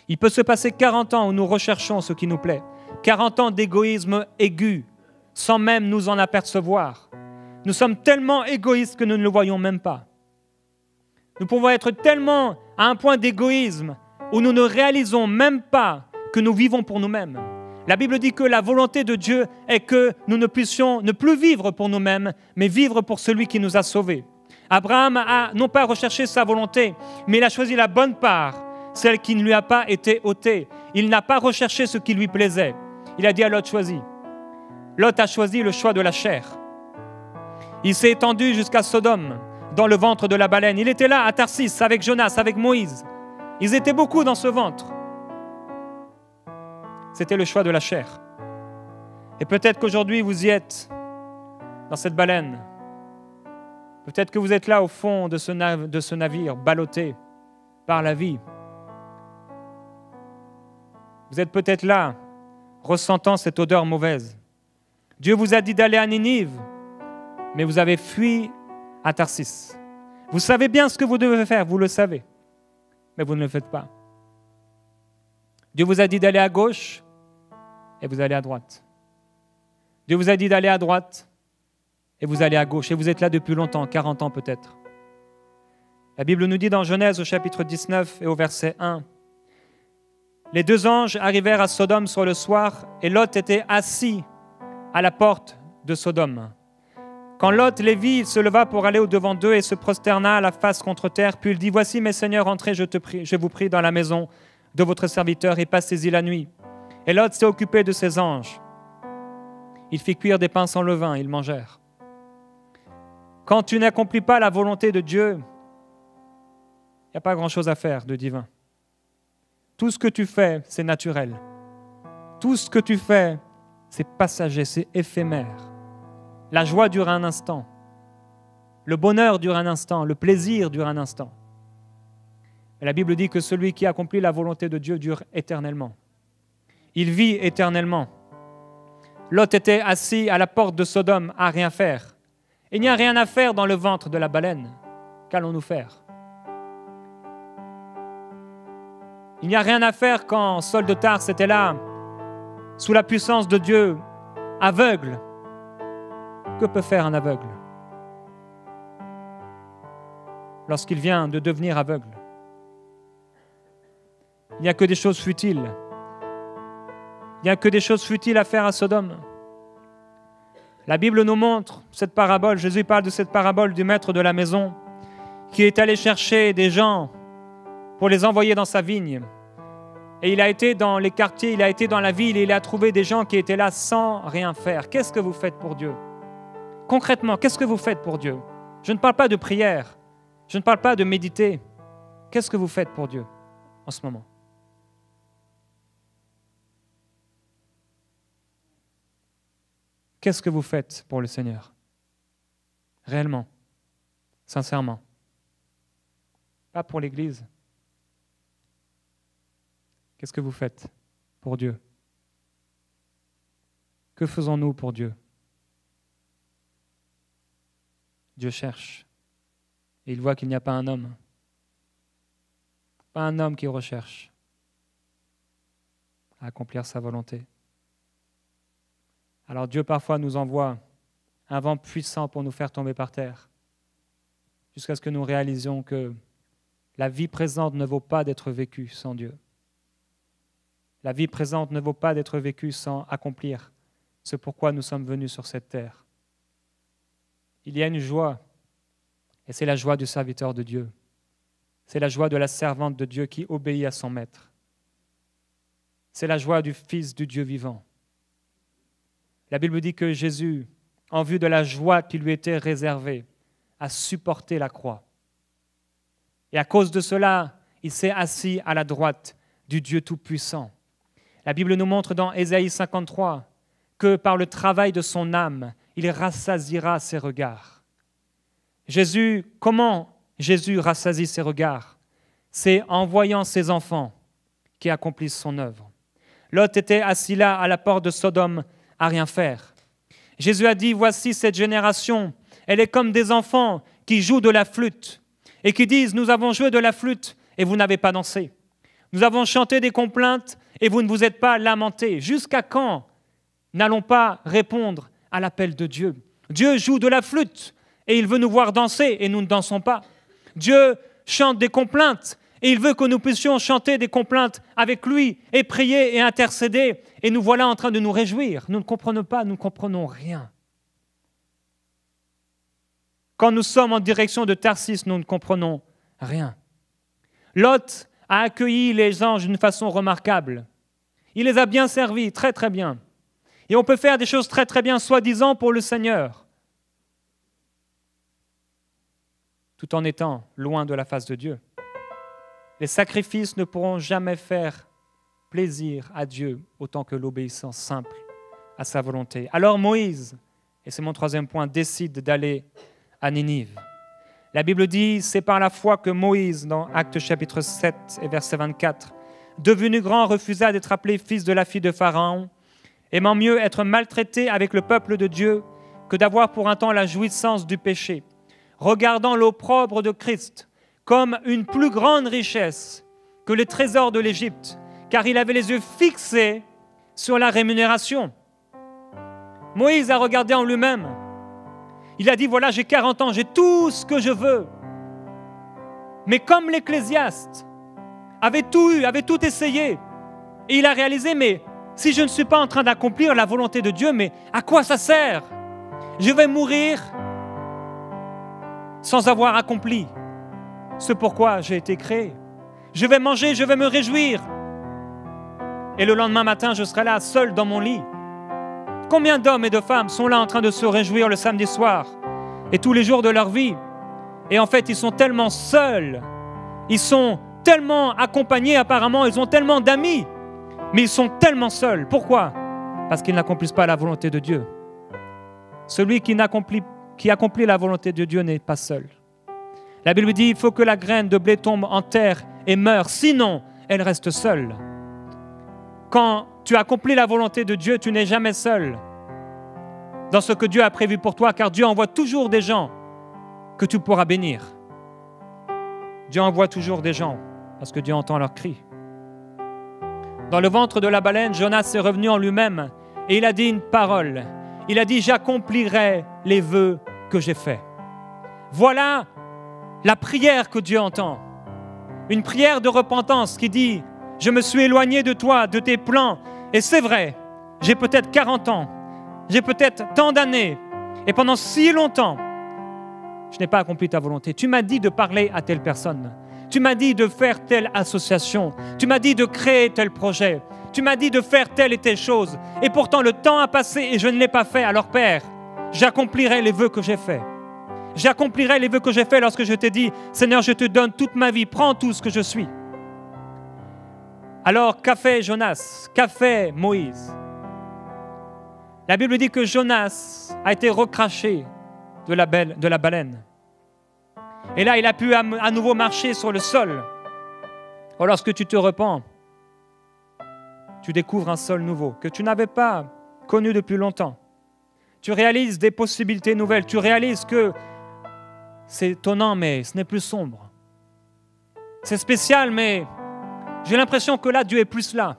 Il peut se passer 40 ans où nous recherchons ce qui nous plaît, 40 ans d'égoïsme aigu, sans même nous en apercevoir. Nous sommes tellement égoïstes que nous ne le voyons même pas. Nous pouvons être tellement à un point d'égoïsme où nous ne réalisons même pas que nous vivons pour nous-mêmes. La Bible dit que la volonté de Dieu est que nous ne puissions ne plus vivre pour nous-mêmes, mais vivre pour celui qui nous a sauvés. Abraham a non pas recherché sa volonté, mais il a choisi la bonne part, celle qui ne lui a pas été ôtée. Il n'a pas recherché ce qui lui plaisait. Il a dit à Lot, choisis. Lot a choisi le choix de la chair. Il s'est étendu jusqu'à Sodome, dans le ventre de la baleine. Il était là à Tarsis avec Jonas, avec Moïse. Ils étaient beaucoup dans ce ventre. C'était le choix de la chair. Et peut-être qu'aujourd'hui vous y êtes, dans cette baleine. Peut-être que vous êtes là au fond de ce navire, ballotté par la vie. Vous êtes peut-être là, ressentant cette odeur mauvaise. Dieu vous a dit d'aller à Ninive, mais vous avez fui à Tarsis. Vous savez bien ce que vous devez faire, vous le savez, mais vous ne le faites pas. Dieu vous a dit d'aller à gauche et vous allez à droite. Dieu vous a dit d'aller à droite et vous allez à gauche. Et vous êtes là depuis longtemps, 40 ans peut-être. La Bible nous dit dans Genèse au chapitre 19 et au verset 1, « Les deux anges arrivèrent à Sodome sur le soir et Lot était assis à la porte de Sodome. Quand Lot les vit, il se leva pour aller au-devant d'eux et se prosterna la face contre terre. Puis il dit, « Voici mes seigneurs, entrez, je vous prie, dans la maison de votre serviteur et passez-y la nuit. » Et Lot s'est occupé de ses anges. Il fit cuire des pains sans levain, ils mangèrent. Quand tu n'accomplis pas la volonté de Dieu, il n'y a pas grand-chose à faire de divin. Tout ce que tu fais, c'est naturel. Tout ce que tu fais, c'est passager, c'est éphémère. La joie dure un instant. Le bonheur dure un instant. Le plaisir dure un instant. Et la Bible dit que celui qui accomplit la volonté de Dieu dure éternellement. Il vit éternellement. Lot était assis à la porte de Sodome à rien faire. Il n'y a rien à faire dans le ventre de la baleine. Qu'allons-nous faire? Il n'y a rien à faire quand Saul de Tarse était là, sous la puissance de Dieu, aveugle. Que peut faire un aveugle lorsqu'il vient de devenir aveugle? Il n'y a que des choses futiles. Il n'y a que des choses futiles à faire à Sodome. La Bible nous montre cette parabole. Jésus parle de cette parabole du maître de la maison qui est allé chercher des gens pour les envoyer dans sa vigne. Et il a été dans les quartiers, il a été dans la ville et il a trouvé des gens qui étaient là sans rien faire. Qu'est-ce que vous faites pour Dieu? Concrètement, qu'est-ce que vous faites pour Dieu? Je ne parle pas de prière, je ne parle pas de méditer. Qu'est-ce que vous faites pour Dieu en ce moment? Qu'est-ce que vous faites pour le Seigneur? Réellement, sincèrement. Pas pour l'Église. Qu'est-ce que vous faites pour Dieu? Que faisons-nous pour Dieu? Dieu cherche et il voit qu'il n'y a pas un homme. Pas un homme qui recherche à accomplir sa volonté. Alors Dieu parfois nous envoie un vent puissant pour nous faire tomber par terre, jusqu'à ce que nous réalisions que la vie présente ne vaut pas d'être vécue sans Dieu. La vie présente ne vaut pas d'être vécue sans accomplir ce pourquoi nous sommes venus sur cette terre. Il y a une joie, et c'est la joie du serviteur de Dieu. C'est la joie de la servante de Dieu qui obéit à son maître. C'est la joie du Fils du Dieu vivant. La Bible dit que Jésus, en vue de la joie qui lui était réservée, a supporté la croix. Et à cause de cela, il s'est assis à la droite du Dieu Tout-Puissant. La Bible nous montre dans Ésaïe 53 que par le travail de son âme, il rassasiera ses regards. Comment Jésus rassasie ses regards? C'est en voyant ses enfants qui accomplissent son œuvre. Lot était assis là à la porte de Sodome à rien faire. Jésus a dit, voici cette génération, elle est comme des enfants qui jouent de la flûte et qui disent, nous avons joué de la flûte et vous n'avez pas dansé. Nous avons chanté des complaintes et vous ne vous êtes pas lamentés. Jusqu'à quand n'allons pas répondre à l'appel de Dieu? Dieu joue de la flûte et il veut nous voir danser et nous ne dansons pas. Dieu chante des complaintes et il veut que nous puissions chanter des complaintes avec lui et prier et intercéder. Et nous voilà en train de nous réjouir. Nous ne comprenons pas, nous ne comprenons rien. Quand nous sommes en direction de Tarsis, nous ne comprenons rien. Lot a accueilli les anges d'une façon remarquable. Il les a bien servis, très très bien. Et on peut faire des choses très très bien, soi-disant pour le Seigneur, tout en étant loin de la face de Dieu. Les sacrifices ne pourront jamais faire plaisir à Dieu autant que l'obéissance simple à sa volonté. Alors Moïse, et c'est mon troisième point, décide d'aller à Ninive. La Bible dit, c'est par la foi que Moïse, dans Actes chapitre 7 et verset 24, devenu grand, refusa d'être appelé fils de la fille de Pharaon, aimant mieux être maltraité avec le peuple de Dieu que d'avoir pour un temps la jouissance du péché, regardant l'opprobre de Christ comme une plus grande richesse que les trésors de l'Égypte, car il avait les yeux fixés sur la rémunération. Moïse a regardé en lui-même. Il a dit, voilà, j'ai 40 ans, j'ai tout ce que je veux. Mais comme l'Ecclésiaste avait tout eu, avait tout essayé, et il a réalisé, mais si je ne suis pas en train d'accomplir la volonté de Dieu, mais à quoi ça sert? Je vais mourir sans avoir accompli ce pourquoi j'ai été créé. Je vais manger, je vais me réjouir. Et le lendemain matin, je serai là, seul dans mon lit. Combien d'hommes et de femmes sont là en train de se réjouir le samedi soir et tous les jours de leur vie? Et en fait, ils sont tellement seuls, ils sont tellement accompagnés apparemment, ils ont tellement d'amis, mais ils sont tellement seuls. Pourquoi? Parce qu'ils n'accomplissent pas la volonté de Dieu. Celui qui accomplit la volonté de Dieu n'est pas seul. La Bible dit, il faut que la graine de blé tombe en terre et meure, sinon elle reste seule. Quand tu accomplis la volonté de Dieu, tu n'es jamais seul dans ce que Dieu a prévu pour toi, car Dieu envoie toujours des gens que tu pourras bénir. Dieu envoie toujours des gens parce que Dieu entend leurs cris. Dans le ventre de la baleine, Jonas est revenu en lui-même et il a dit une parole. Il a dit, j'accomplirai les vœux que j'ai faits. Voilà la prière que Dieu entend. Une prière de repentance qui dit, je me suis éloigné de toi, de tes plans. Et c'est vrai, j'ai peut-être 40 ans, j'ai peut-être tant d'années. Et pendant si longtemps, je n'ai pas accompli ta volonté. Tu m'as dit de parler à telle personne. Tu m'as dit de faire telle association. Tu m'as dit de créer tel projet. Tu m'as dit de faire telle et telle chose. Et pourtant, le temps a passé et je ne l'ai pas fait. Alors, Père, j'accomplirai les vœux que j'ai faits. J'accomplirai les vœux que j'ai faits lorsque je t'ai dit, Seigneur, je te donne toute ma vie. Prends tout ce que je suis. Alors, qu'a fait Jonas? Qu'a fait Moïse? La Bible dit que Jonas a été recraché de la baleine. Et là, il a pu à nouveau marcher sur le sol. Or, lorsque tu te repens, tu découvres un sol nouveau que tu n'avais pas connu depuis longtemps. Tu réalises des possibilités nouvelles. Tu réalises que c'est étonnant, mais ce n'est plus sombre. C'est spécial, mais j'ai l'impression que là, Dieu est plus là.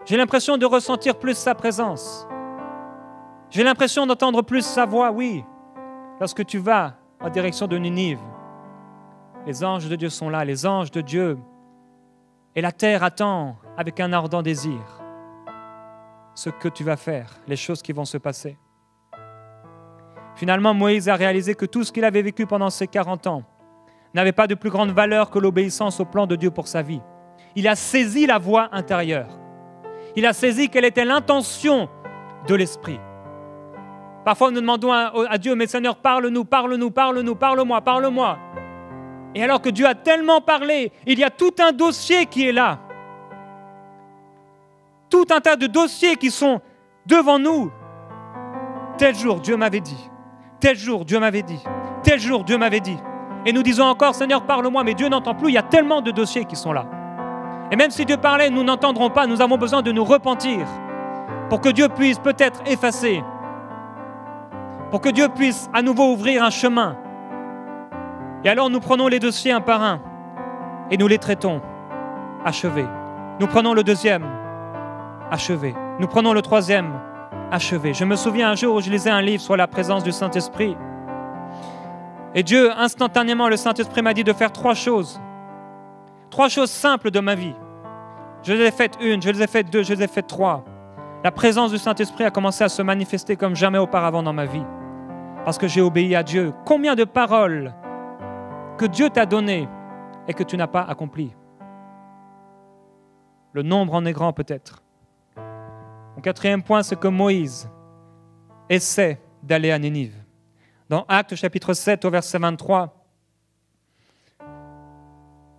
J'ai l'impression de ressentir plus sa présence. J'ai l'impression d'entendre plus sa voix, oui. Lorsque tu vas en direction de Ninive, les anges de Dieu sont là, les anges de Dieu. Et la terre attend avec un ardent désir ce que tu vas faire, les choses qui vont se passer. Finalement, Moïse a réalisé que tout ce qu'il avait vécu pendant ces 40 ans n'avait pas de plus grande valeur que l'obéissance au plan de Dieu pour sa vie. Il a saisi la voix intérieure. Il a saisi quelle était l'intention de l'Esprit. Parfois, nous demandons à Dieu, mais Seigneur, parle-nous, parle-nous, parle-nous, parle-moi, parle-moi. Et alors que Dieu a tellement parlé, il y a tout un dossier qui est là. Tout un tas de dossiers qui sont devant nous. Tel jour, Dieu m'avait dit. Tel jour, Dieu m'avait dit. Tel jour, Dieu m'avait dit. Et nous disons encore, Seigneur, parle-moi, mais Dieu n'entend plus. Il y a tellement de dossiers qui sont là. Et même si Dieu parlait, nous n'entendrons pas. Nous avons besoin de nous repentir pour que Dieu puisse peut-être effacer, pour que Dieu puisse à nouveau ouvrir un chemin. Et alors nous prenons les dossiers un par un et nous les traitons. Achevé. Nous prenons le deuxième. Achevé. Nous prenons le troisième. Achevé. Je me souviens un jour où je lisais un livre sur la présence du Saint-Esprit. Et Dieu, instantanément, le Saint-Esprit m'a dit de faire 3 choses. 3 choses simples de ma vie. Je les ai faites 1, je les ai faites 2, je les ai faites 3. La présence du Saint-Esprit a commencé à se manifester comme jamais auparavant dans ma vie. Parce que j'ai obéi à Dieu. Combien de paroles que Dieu t'a données et que tu n'as pas accomplies? Le nombre en est grand peut-être. Mon 4e point, c'est que Moïse essaie d'aller à Ninive. Dans Actes chapitre 7 au verset 23,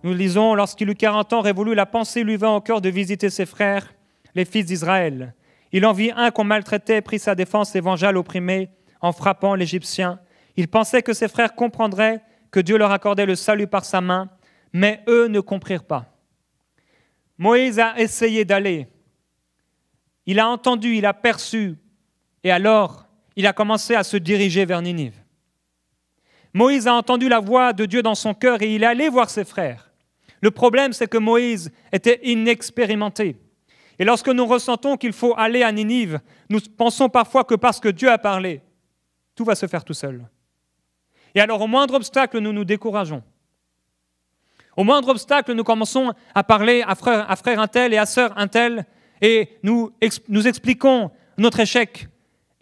nous lisons, lorsqu'il eut 40 ans révolu, la pensée lui vint au cœur de visiter ses frères, les fils d'Israël. Il en vit un qu'on maltraitait, prit sa défense et vengea l'opprimé en frappant l'Égyptien. Il pensait que ses frères comprendraient que Dieu leur accordait le salut par sa main, mais eux ne comprirent pas. Moïse a essayé d'aller. Il a entendu, il a perçu, et alors il a commencé à se diriger vers Ninive. Moïse a entendu la voix de Dieu dans son cœur et il est allé voir ses frères. Le problème, c'est que Moïse était inexpérimenté. Et lorsque nous ressentons qu'il faut aller à Ninive, nous pensons parfois que parce que Dieu a parlé, tout va se faire tout seul. Et alors, au moindre obstacle, nous nous décourageons. Au moindre obstacle, nous commençons à parler à frère un tel et à sœur un tel, et nous expliquons notre échec.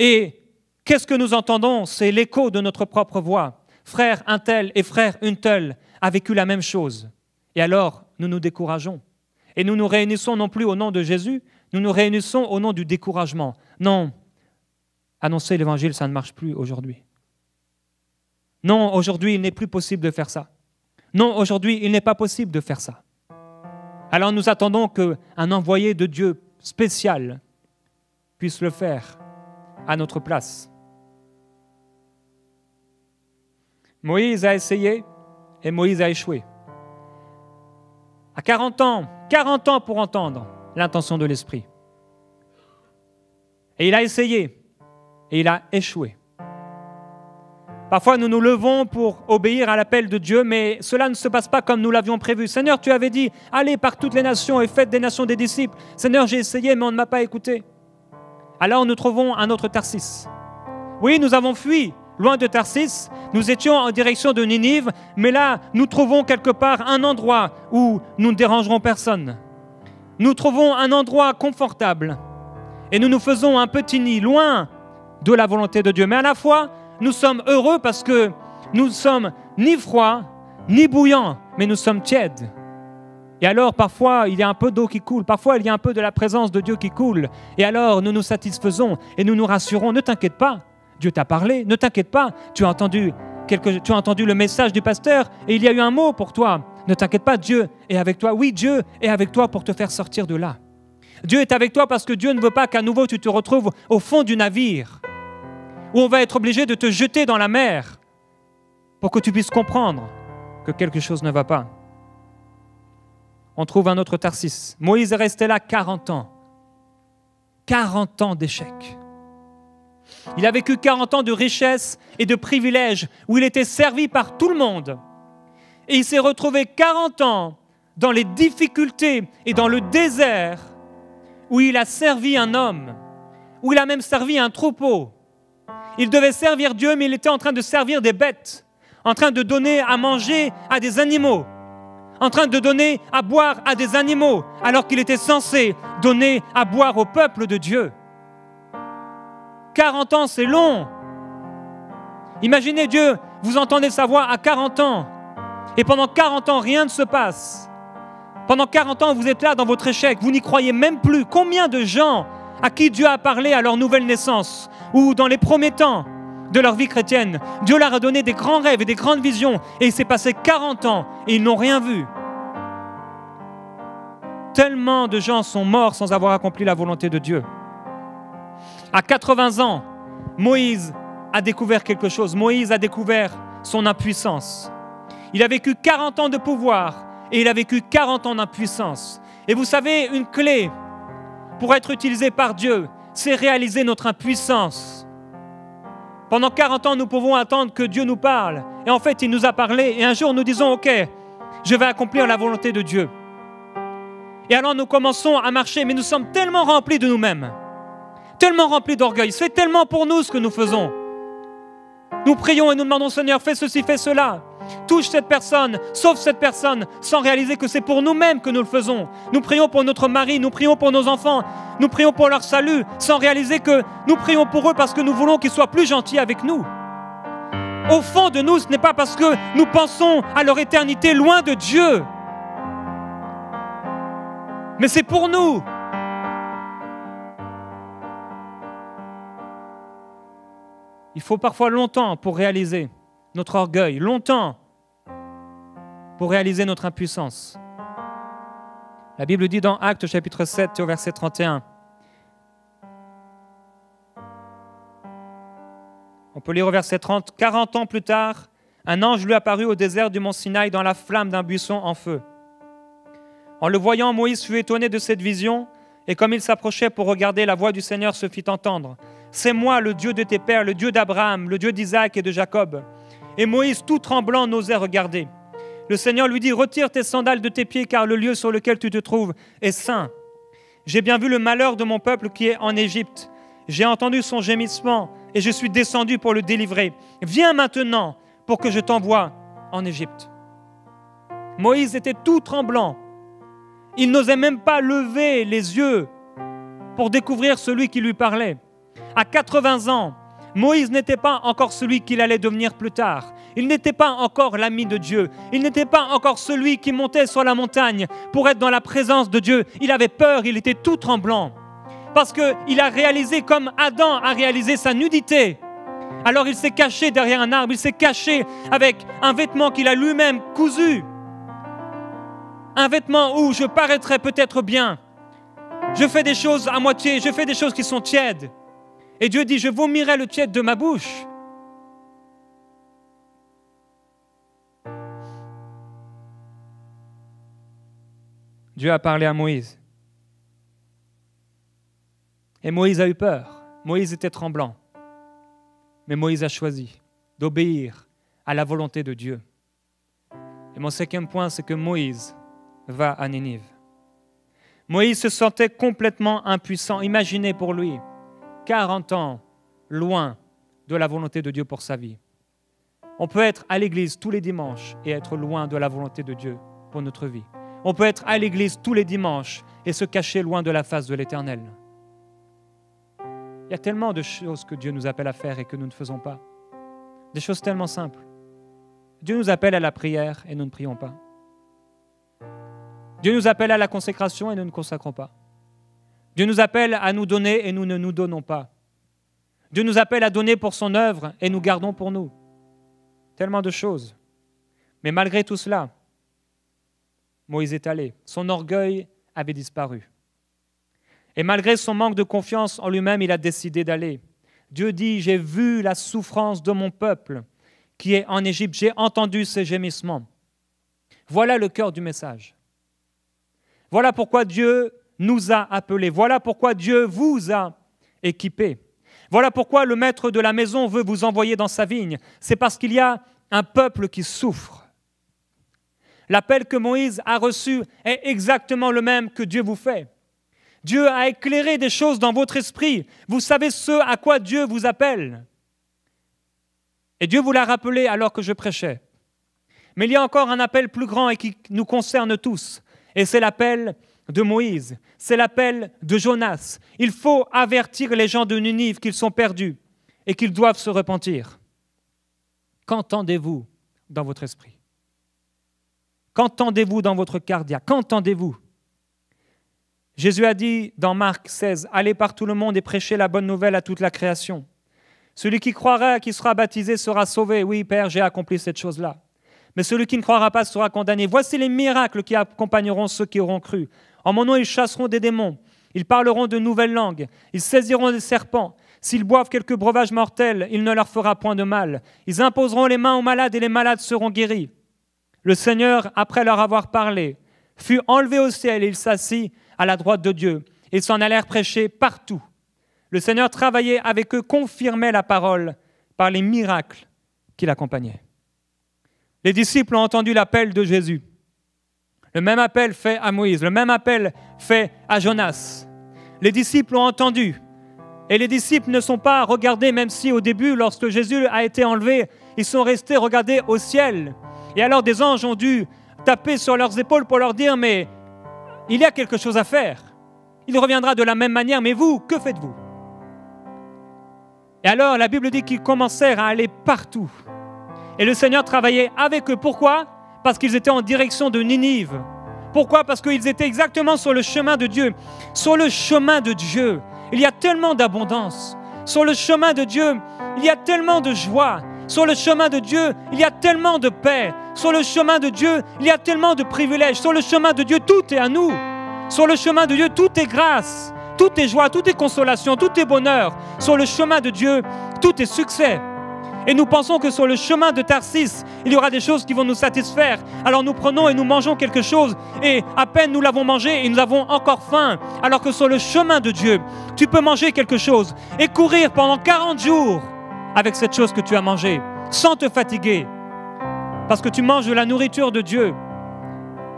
Et qu'est-ce que nous entendons? C'est l'écho de notre propre voix. Frère un tel et frère une telle a vécu la même chose. Et alors, nous nous décourageons. Et nous nous réunissons non plus au nom de Jésus, nous nous réunissons au nom du découragement. Non, annoncer l'évangile, ça ne marche plus aujourd'hui. Non, aujourd'hui, il n'est plus possible de faire ça. Non, aujourd'hui, il n'est pas possible de faire ça. Alors nous attendons qu'un envoyé de Dieu spécial puisse le faire à notre place. Moïse a essayé et Moïse a échoué. À 40 ans pour entendre l'intention de l'Esprit. Et il a essayé et il a échoué. Parfois, nous nous levons pour obéir à l'appel de Dieu, mais cela ne se passe pas comme nous l'avions prévu. Seigneur, tu avais dit, allez par toutes les nations et faites des nations des disciples. Seigneur, j'ai essayé, mais on ne m'a pas écouté. Alors, nous trouvons un autre Tarsis. Oui, nous avons fui loin de Tarsis. Nous étions en direction de Ninive, mais là, nous trouvons quelque part un endroit où nous ne dérangerons personne. Nous trouvons un endroit confortable et nous nous faisons un petit nid loin de la volonté de Dieu. Mais à la fois, nous sommes heureux parce que nous ne sommes ni froids, ni bouillants, mais nous sommes tièdes. Et alors, parfois, il y a un peu d'eau qui coule. Parfois, il y a un peu de la présence de Dieu qui coule. Et alors, nous nous satisfaisons et nous nous rassurons. Ne t'inquiète pas, Dieu t'a parlé. Ne t'inquiète pas, tu as entendu le message du pasteur et il y a eu un mot pour toi. Ne t'inquiète pas, Dieu est avec toi. Oui, Dieu est avec toi pour te faire sortir de là. Dieu est avec toi parce que Dieu ne veut pas qu'à nouveau tu te retrouves au fond du navire où on va être obligé de te jeter dans la mer pour que tu puisses comprendre que quelque chose ne va pas. On trouve un autre Tarsis. Moïse est resté là 40 ans. 40 ans d'échec. Il a vécu 40 ans de richesse et de privilèges où il était servi par tout le monde. Et il s'est retrouvé 40 ans dans les difficultés et dans le désert où il a servi un homme, où il a même servi un troupeau Il devait servir Dieu, mais il était en train de servir des bêtes, en train de donner à manger à des animaux, en train de donner à boire à des animaux, alors qu'il était censé donner à boire au peuple de Dieu. 40 ans, c'est long. Imaginez Dieu, vous entendez sa voix à 40 ans, et pendant 40 ans, rien ne se passe. Pendant 40 ans, vous êtes là dans votre échec, vous n'y croyez même plus. Combien de gens à qui Dieu a parlé à leur nouvelle naissance, ou dans les premiers temps de leur vie chrétienne, Dieu leur a donné des grands rêves et des grandes visions, et il s'est passé 40 ans, et ils n'ont rien vu. Tellement de gens sont morts sans avoir accompli la volonté de Dieu. À 80 ans, Moïse a découvert quelque chose. Moïse a découvert son impuissance. Il a vécu 40 ans de pouvoir et il a vécu 40 ans d'impuissance. Et vous savez, une clé pour être utilisée par Dieu, c'est réaliser notre impuissance. Pendant 40 ans, nous pouvons attendre que Dieu nous parle. Et en fait, il nous a parlé. Et un jour, nous disons, OK, je vais accomplir la volonté de Dieu. Et alors, nous commençons à marcher, mais nous sommes tellement remplis de nous-mêmes, tellement remplis d'orgueil. C'est tellement pour nous ce que nous faisons. Nous prions et nous demandons, Seigneur, fais ceci, fais cela. Touche cette personne, sauve cette personne, sans réaliser que c'est pour nous-mêmes que nous le faisons. Nous prions pour notre mari, nous prions pour nos enfants, nous prions pour leur salut, sans réaliser que nous prions pour eux parce que nous voulons qu'ils soient plus gentils avec nous. Au fond de nous, ce n'est pas parce que nous pensons à leur éternité loin de Dieu, mais c'est pour nous. Il faut parfois longtemps pour réaliser notre orgueil, longtemps pour réaliser notre impuissance. La Bible dit dans Actes chapitre 7 au verset 31. On peut lire au verset 30. 40 ans plus tard, un ange lui apparut au désert du mont Sinaï dans la flamme d'un buisson en feu. En le voyant, Moïse fut étonné de cette vision, et comme il s'approchait pour regarder, la voix du Seigneur se fit entendre. « C'est moi, le Dieu de tes pères, le Dieu d'Abraham, le Dieu d'Isaac et de Jacob. » Et Moïse, tout tremblant, n'osait regarder. Le Seigneur lui dit « Retire tes sandales de tes pieds, car le lieu sur lequel tu te trouves est saint. J'ai bien vu le malheur de mon peuple qui est en Égypte. J'ai entendu son gémissement, et je suis descendu pour le délivrer. Viens maintenant pour que je t'envoie en Égypte. » Moïse était tout tremblant. Il n'osait même pas lever les yeux pour découvrir celui qui lui parlait. À 80 ans, Moïse n'était pas encore celui qu'il allait devenir plus tard. Il n'était pas encore l'ami de Dieu. Il n'était pas encore celui qui montait sur la montagne pour être dans la présence de Dieu. Il avait peur, il était tout tremblant. Parce qu'il a réalisé comme Adam a réalisé sa nudité. Alors il s'est caché derrière un arbre, il s'est caché avec un vêtement qu'il a lui-même cousu. Un vêtement où je paraîtrais peut-être bien. Je fais des choses à moitié, je fais des choses qui sont tièdes. Et Dieu dit, je vomirai le tiède de ma bouche. Dieu a parlé à Moïse. Et Moïse a eu peur. Moïse était tremblant. Mais Moïse a choisi d'obéir à la volonté de Dieu. Et mon cinquième point, c'est que Moïse va à Ninive. Moïse se sentait complètement impuissant. Imaginez pour lui, 40 ans loin de la volonté de Dieu pour sa vie. On peut être à l'église tous les dimanches et être loin de la volonté de Dieu pour notre vie. On peut être à l'église tous les dimanches et se cacher loin de la face de l'Éternel. Il y a tellement de choses que Dieu nous appelle à faire et que nous ne faisons pas. Des choses tellement simples. Dieu nous appelle à la prière et nous ne prions pas. Dieu nous appelle à la consécration et nous ne consacrons pas. Dieu nous appelle à nous donner et nous ne nous donnons pas. Dieu nous appelle à donner pour son œuvre et nous gardons pour nous. Tellement de choses. Mais malgré tout cela, Moïse est allé. Son orgueil avait disparu. Et malgré son manque de confiance en lui-même, il a décidé d'aller. Dieu dit, j'ai vu la souffrance de mon peuple qui est en Égypte. J'ai entendu ses gémissements. Voilà le cœur du message. Voilà pourquoi Dieu nous a appelés. Voilà pourquoi Dieu vous a équipés. Voilà pourquoi le maître de la maison veut vous envoyer dans sa vigne. C'est parce qu'il y a un peuple qui souffre. L'appel que Moïse a reçu est exactement le même que Dieu vous fait. Dieu a éclairé des choses dans votre esprit. Vous savez ce à quoi Dieu vous appelle. Et Dieu vous l'a rappelé alors que je prêchais. Mais il y a encore un appel plus grand et qui nous concerne tous. Et c'est l'appel de Moïse, c'est l'appel de Jonas. Il faut avertir les gens de Ninive qu'ils sont perdus et qu'ils doivent se repentir. Qu'entendez-vous dans votre esprit? Qu'entendez-vous dans votre cardiaque? Qu'entendez-vous? Jésus a dit dans Marc 16, « Allez par tout le monde et prêchez la bonne nouvelle à toute la création. Celui qui croira, qui sera baptisé, sera sauvé. Oui, Père, j'ai accompli cette chose-là. Mais celui qui ne croira pas sera condamné. Voici les miracles qui accompagneront ceux qui auront cru. En mon nom, ils chasseront des démons. Ils parleront de nouvelles langues. Ils saisiront des serpents. S'ils boivent quelques breuvages mortels, il ne leur fera point de mal. Ils imposeront les mains aux malades et les malades seront guéris. » Le Seigneur, après leur avoir parlé, fut enlevé au ciel et il s'assit à la droite de Dieu. Ils s'en allèrent prêcher partout. Le Seigneur travaillait avec eux, confirmait la parole par les miracles qui l'accompagnaient. Les disciples ont entendu l'appel de Jésus. Le même appel fait à Moïse, le même appel fait à Jonas. Les disciples ont entendu. Et les disciples ne sont pas regardés, même si au début, lorsque Jésus a été enlevé, ils sont restés regardés au ciel. Et alors des anges ont dû taper sur leurs épaules pour leur dire « Mais il y a quelque chose à faire. Il reviendra de la même manière, mais vous, que faites-vous » Et alors la Bible dit qu'ils commencèrent à aller partout. Et le Seigneur travaillait avec eux. Pourquoi? Parce qu'ils étaient en direction de Ninive. Pourquoi? Parce qu'ils étaient exactement sur le chemin de Dieu. Sur le chemin de Dieu, il y a tellement d'abondance. Sur le chemin de Dieu, il y a tellement de joie. Sur le chemin de Dieu, il y a tellement de paix. Sur le chemin de Dieu, il y a tellement de privilèges. Sur le chemin de Dieu, tout est à nous. Sur le chemin de Dieu, tout est grâce. Tout est joie, tout est consolation, tout est bonheur. Sur le chemin de Dieu, tout est succès. Et nous pensons que sur le chemin de Tarsis, il y aura des choses qui vont nous satisfaire. Alors nous prenons et nous mangeons quelque chose et à peine nous l'avons mangé et nous avons encore faim. Alors que sur le chemin de Dieu, tu peux manger quelque chose et courir pendant 40 jours avec cette chose que tu as mangée, sans te fatiguer. Parce que tu manges de la nourriture de Dieu.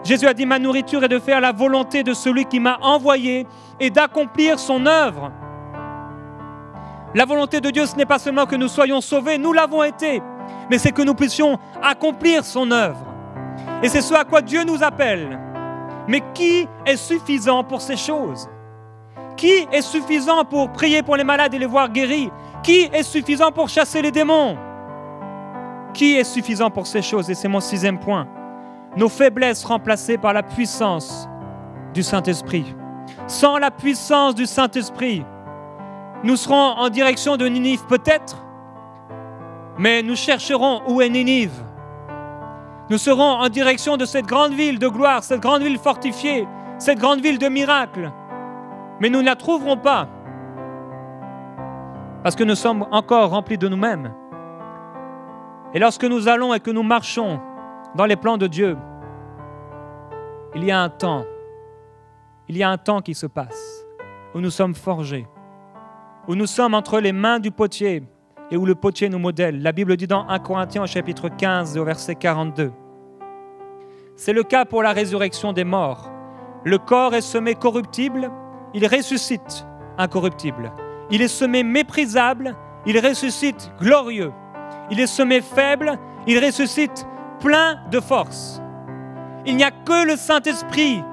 Jésus a dit, ma nourriture est de faire la volonté de celui qui m'a envoyé et d'accomplir son œuvre. La volonté de Dieu, ce n'est pas seulement que nous soyons sauvés, nous l'avons été, mais c'est que nous puissions accomplir son œuvre. Et c'est ce à quoi Dieu nous appelle. Mais qui est suffisant pour ces choses? Qui est suffisant pour prier pour les malades et les voir guéris? Qui est suffisant pour chasser les démons? Qui est suffisant pour ces choses? Et c'est mon 6e point. Nos faiblesses remplacées par la puissance du Saint-Esprit. Sans la puissance du Saint-Esprit, nous serons en direction de Ninive peut-être, mais nous chercherons où est Ninive. Nous serons en direction de cette grande ville de gloire, cette grande ville fortifiée, cette grande ville de miracles, mais nous ne la trouverons pas parce que nous sommes encore remplis de nous-mêmes. Et lorsque nous allons et que nous marchons dans les plans de Dieu, il y a un temps qui se passe où nous sommes forgés, où nous sommes entre les mains du potier et où le potier nous modèle. La Bible dit dans 1 Corinthiens au chapitre 15 au verset 42. C'est le cas pour la résurrection des morts. Le corps est semé corruptible, il ressuscite incorruptible. Il est semé méprisable, il ressuscite glorieux. Il est semé faible, il ressuscite plein de force. Il n'y a que le Saint-Esprit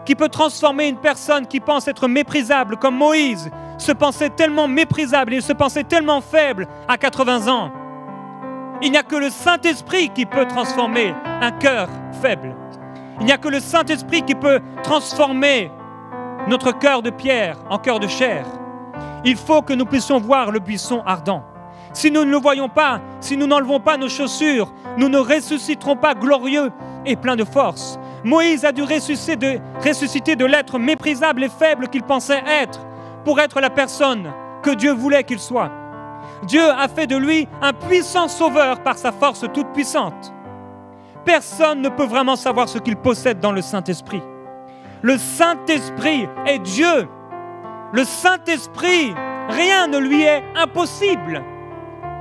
qui peut transformer une personne qui pense être méprisable, comme Moïse se pensait tellement méprisable, il se pensait tellement faible à 80 ans. Il n'y a que le Saint-Esprit qui peut transformer un cœur faible. Il n'y a que le Saint-Esprit qui peut transformer notre cœur de pierre en cœur de chair. Il faut que nous puissions voir le buisson ardent. Si nous ne le voyons pas, si nous n'enlevons pas nos chaussures, nous ne ressusciterons pas glorieux et plein de force. Moïse a dû ressusciter de l'être méprisable et faible qu'il pensait être pour être la personne que Dieu voulait qu'il soit. Dieu a fait de lui un puissant sauveur par sa force toute puissante. Personne ne peut vraiment savoir ce qu'il possède dans le Saint-Esprit. Le Saint-Esprit est Dieu. Le Saint-Esprit, rien ne lui est impossible.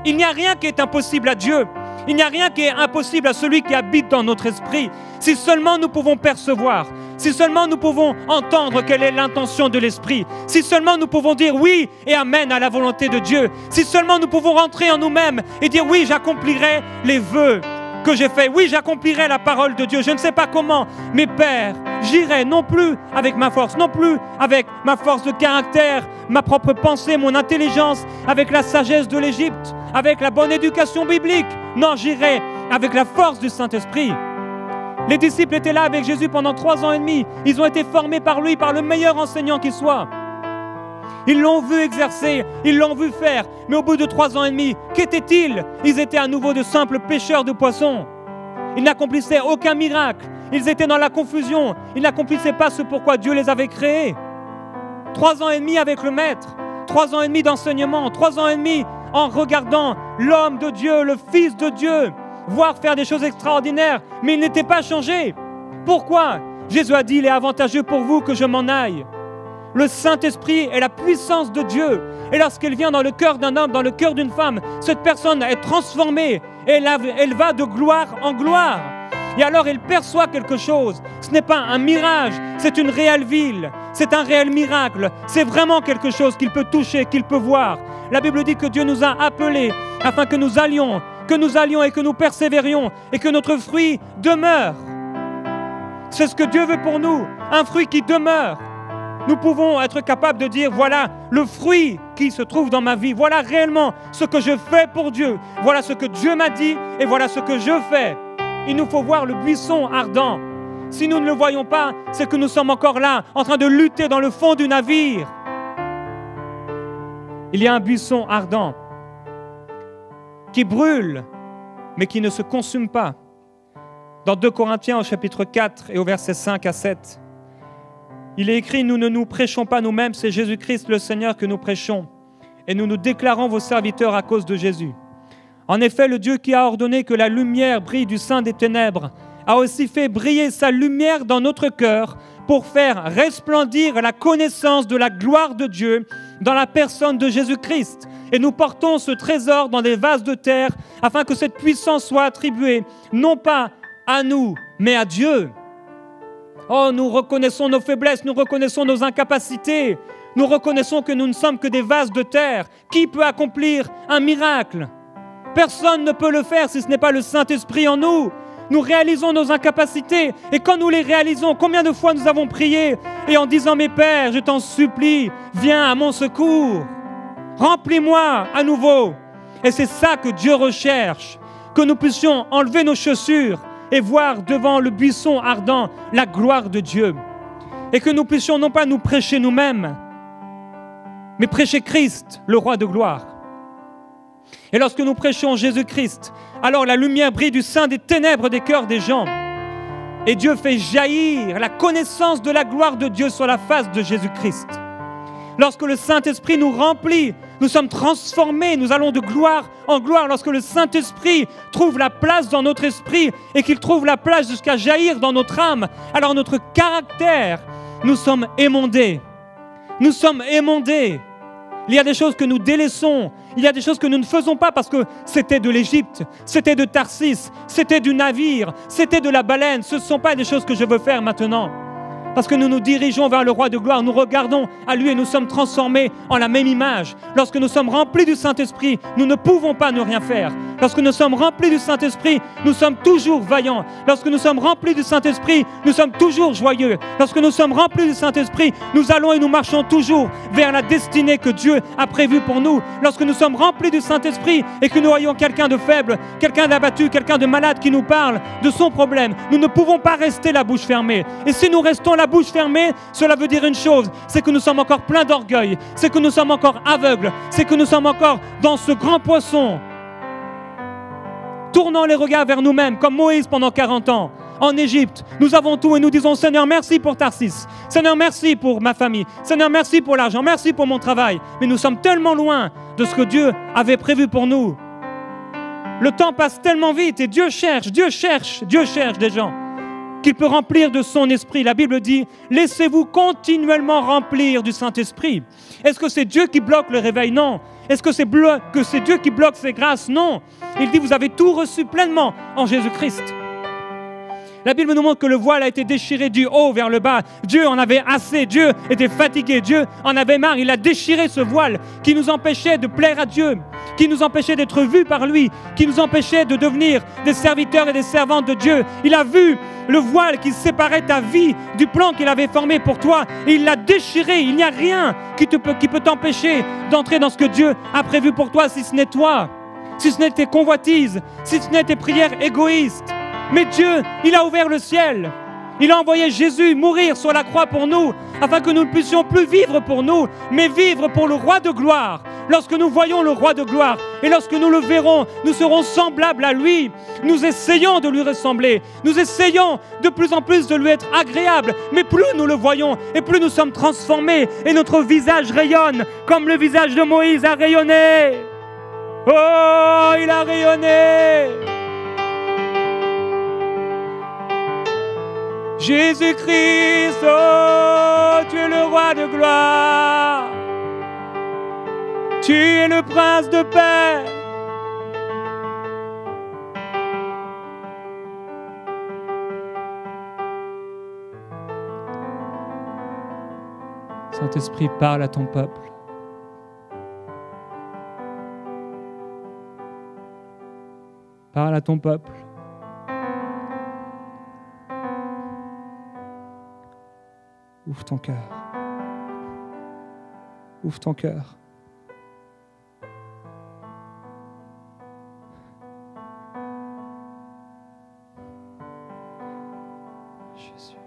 Il n'y a rien qui est impossible à Dieu. Il n'y a rien qui est impossible à celui qui habite dans notre esprit. Si seulement nous pouvons percevoir, si seulement nous pouvons entendre quelle est l'intention de l'Esprit, si seulement nous pouvons dire oui et amen à la volonté de Dieu, si seulement nous pouvons rentrer en nous-mêmes et dire oui, j'accomplirai les vœux que j'ai faits, oui, j'accomplirai la parole de Dieu, je ne sais pas comment, mais Père, j'irai non plus avec ma force, non plus avec ma force de caractère, ma propre pensée, mon intelligence, avec la sagesse de l'Égypte, avec la bonne éducation biblique. Non, j'irai avec la force du Saint-Esprit. Les disciples étaient là avec Jésus pendant 3 ans et demi. Ils ont été formés par lui, par le meilleur enseignant qui soit. Ils l'ont vu exercer, ils l'ont vu faire. Mais au bout de 3 ans et demi, qu'étaient-ils? Ils étaient à nouveau de simples pêcheurs de poissons. Ils n'accomplissaient aucun miracle. Ils étaient dans la confusion. Ils n'accomplissaient pas ce pourquoi Dieu les avait créés. 3 ans et demi avec le Maître. 3 ans et demi d'enseignement. 3 ans et demi en regardant l'homme de Dieu, le Fils de Dieu, voir faire des choses extraordinaires. Mais ils n'étaient pas changés. Pourquoi? Jésus a dit, il est avantageux pour vous que je m'en aille. Le Saint-Esprit est la puissance de Dieu. Et lorsqu'elle vient dans le cœur d'un homme, dans le cœur d'une femme, cette personne est transformée. Et elle va de gloire en gloire. Et alors elle perçoit quelque chose. Ce n'est pas un mirage, c'est une réelle ville. C'est un réel miracle. C'est vraiment quelque chose qu'il peut toucher, qu'il peut voir. La Bible dit que Dieu nous a appelés afin que nous allions et que nous persévérions et que notre fruit demeure. C'est ce que Dieu veut pour nous, un fruit qui demeure. Nous pouvons être capables de dire, voilà le fruit qui se trouve dans ma vie, voilà réellement ce que je fais pour Dieu, voilà ce que Dieu m'a dit et voilà ce que je fais. Il nous faut voir le buisson ardent. Si nous ne le voyons pas, c'est que nous sommes encore là, en train de lutter dans le fond du navire. Il y a un buisson ardent qui brûle, mais qui ne se consume pas. Dans 2 Corinthiens au chapitre 4 et au verset 5 à 7, il est écrit, nous ne nous prêchons pas nous-mêmes, c'est Jésus-Christ le Seigneur que nous prêchons, et nous nous déclarons vos serviteurs à cause de Jésus. En effet, le Dieu qui a ordonné que la lumière brille du sein des ténèbres a aussi fait briller sa lumière dans notre cœur pour faire resplendir la connaissance de la gloire de Dieu dans la personne de Jésus-Christ. Et nous portons ce trésor dans des vases de terre afin que cette puissance soit attribuée non pas à nous, mais à Dieu. Oh, nous reconnaissons nos faiblesses, nous reconnaissons nos incapacités, nous reconnaissons que nous ne sommes que des vases de terre. Qui peut accomplir un miracle? Personne ne peut le faire si ce n'est pas le Saint-Esprit en nous. Nous réalisons nos incapacités et quand nous les réalisons, combien de fois nous avons prié et en disant, mes pères, je t'en supplie, viens à mon secours, remplis-moi à nouveau. Et c'est ça que Dieu recherche, que nous puissions enlever nos chaussures et voir devant le buisson ardent la gloire de Dieu. Et que nous puissions non pas nous prêcher nous-mêmes, mais prêcher Christ, le roi de gloire. Et lorsque nous prêchons Jésus-Christ, alors la lumière brille du sein des ténèbres des cœurs des gens. Et Dieu fait jaillir la connaissance de la gloire de Dieu sur la face de Jésus-Christ. Lorsque le Saint-Esprit nous remplit, nous sommes transformés, nous allons de gloire en gloire. Lorsque le Saint-Esprit trouve la place dans notre esprit et qu'il trouve la place jusqu'à jaillir dans notre âme, alors notre caractère, nous sommes émondés. Nous sommes émondés. Il y a des choses que nous délaissons, il y a des choses que nous ne faisons pas parce que c'était de l'Égypte, c'était de Tarsis, c'était du navire, c'était de la baleine. Ce ne sont pas des choses que je veux faire maintenant. Parce que nous nous dirigeons vers le roi de gloire, nous regardons à lui et nous sommes transformés en la même image. Lorsque nous sommes remplis du Saint-Esprit, nous ne pouvons pas ne rien faire. Lorsque nous sommes remplis du Saint-Esprit, nous sommes toujours vaillants. Lorsque nous sommes remplis du Saint-Esprit, nous sommes toujours joyeux. Lorsque nous sommes remplis du Saint-Esprit, nous allons et nous marchons toujours vers la destinée que Dieu a prévue pour nous. Lorsque nous sommes remplis du Saint-Esprit et que nous voyons quelqu'un de faible, quelqu'un d'abattu, quelqu'un de malade qui nous parle de son problème, nous ne pouvons pas rester la bouche fermée. Et si nous restons la bouche fermée, cela veut dire une chose, c'est que nous sommes encore pleins d'orgueil, c'est que nous sommes encore aveugles, c'est que nous sommes encore dans ce grand poisson, tournant les regards vers nous-mêmes, comme Moïse pendant 40 ans. En Égypte, nous avons tout et nous disons, Seigneur, merci pour Tarsis. Seigneur, merci pour ma famille. Seigneur, merci pour l'argent. Merci pour mon travail. Mais nous sommes tellement loin de ce que Dieu avait prévu pour nous. Le temps passe tellement vite et Dieu cherche des gens qu'il peut remplir de son esprit. La Bible dit, laissez-vous continuellement remplir du Saint-Esprit. Est-ce que c'est Dieu qui bloque le réveil? Non. Est-ce que c'est Dieu qui bloque ses grâces? Non. Il dit, vous avez tout reçu pleinement en Jésus-Christ. La Bible nous montre que le voile a été déchiré du haut vers le bas. Dieu en avait assez, Dieu était fatigué, Dieu en avait marre. Il a déchiré ce voile qui nous empêchait de plaire à Dieu, qui nous empêchait d'être vus par lui, qui nous empêchait de devenir des serviteurs et des servantes de Dieu. Il a vu le voile qui séparait ta vie du plan qu'il avait formé pour toi et il l'a déchiré. Il n'y a rien qui peut t'empêcher d'entrer dans ce que Dieu a prévu pour toi, si ce n'est toi, si ce n'est tes convoitises, si ce n'est tes prières égoïstes. Mais Dieu, il a ouvert le ciel. Il a envoyé Jésus mourir sur la croix pour nous, afin que nous ne puissions plus vivre pour nous, mais vivre pour le roi de gloire. Lorsque nous voyons le roi de gloire et lorsque nous le verrons, nous serons semblables à lui. Nous essayons de lui ressembler. Nous essayons de plus en plus de lui être agréable. Mais plus nous le voyons et plus nous sommes transformés et notre visage rayonne comme le visage de Moïse a rayonné. Oh, il a rayonné. Jésus-Christ, oh, tu es le roi de gloire. Tu es le prince de paix. Saint-Esprit, parle à ton peuple. Parle à ton peuple. Ouvre ton cœur. Ouvre ton cœur. Jésus.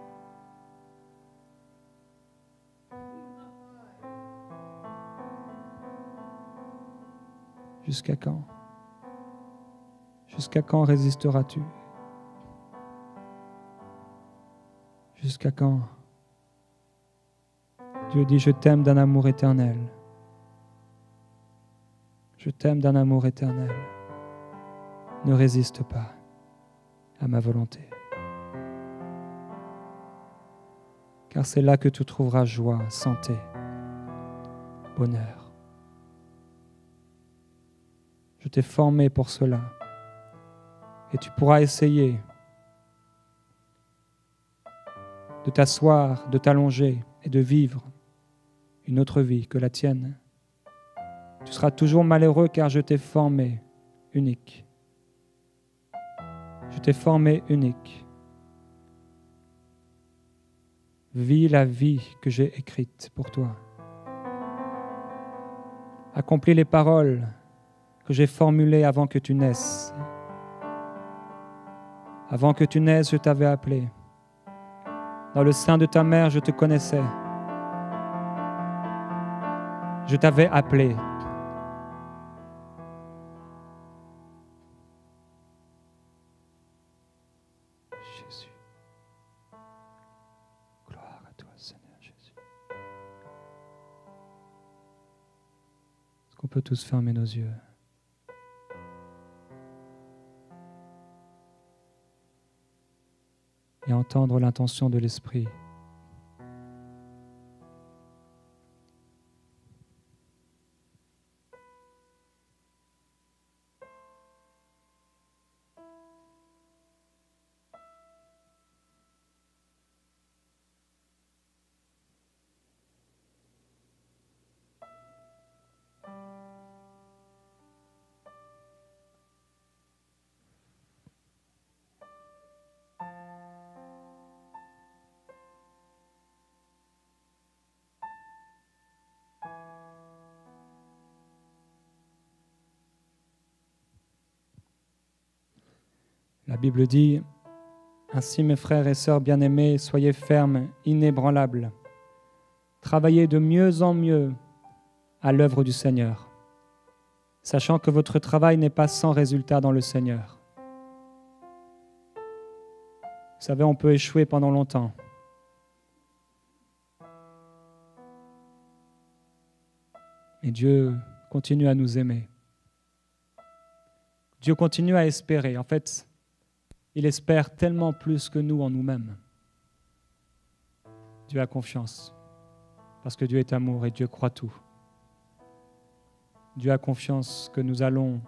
Jusqu'à quand? Jusqu'à quand résisteras-tu? Jusqu'à quand? Dieu dit, je t'aime d'un amour éternel. Je t'aime d'un amour éternel. Ne résiste pas à ma volonté. Car c'est là que tu trouveras joie, santé, bonheur. Je t'ai formé pour cela. Et tu pourras essayer de t'asseoir, de t'allonger et de vivre une autre vie que la tienne. Tu seras toujours malheureux car je t'ai formé unique. Je t'ai formé unique. Vis la vie que j'ai écrite pour toi. Accomplis les paroles que j'ai formulées avant que tu naisses. Avant que tu naisses, je t'avais appelé. Dans le sein de ta mère, je te connaissais. Je t'avais appelé. Jésus. Gloire à toi, Seigneur Jésus. Est-ce qu'on peut tous fermer nos yeux? Et entendre l'intention de l'Esprit. La Bible dit, « Ainsi mes frères et sœurs bien-aimés, soyez fermes, inébranlables. Travaillez de mieux en mieux à l'œuvre du Seigneur, sachant que votre travail n'est pas sans résultat dans le Seigneur. » Vous savez, on peut échouer pendant longtemps. Et Dieu continue à nous aimer. Dieu continue à espérer. En fait, il espère tellement plus que nous en nous-mêmes. Dieu a confiance, parce que Dieu est amour et Dieu croit tout. Dieu a confiance que nous allons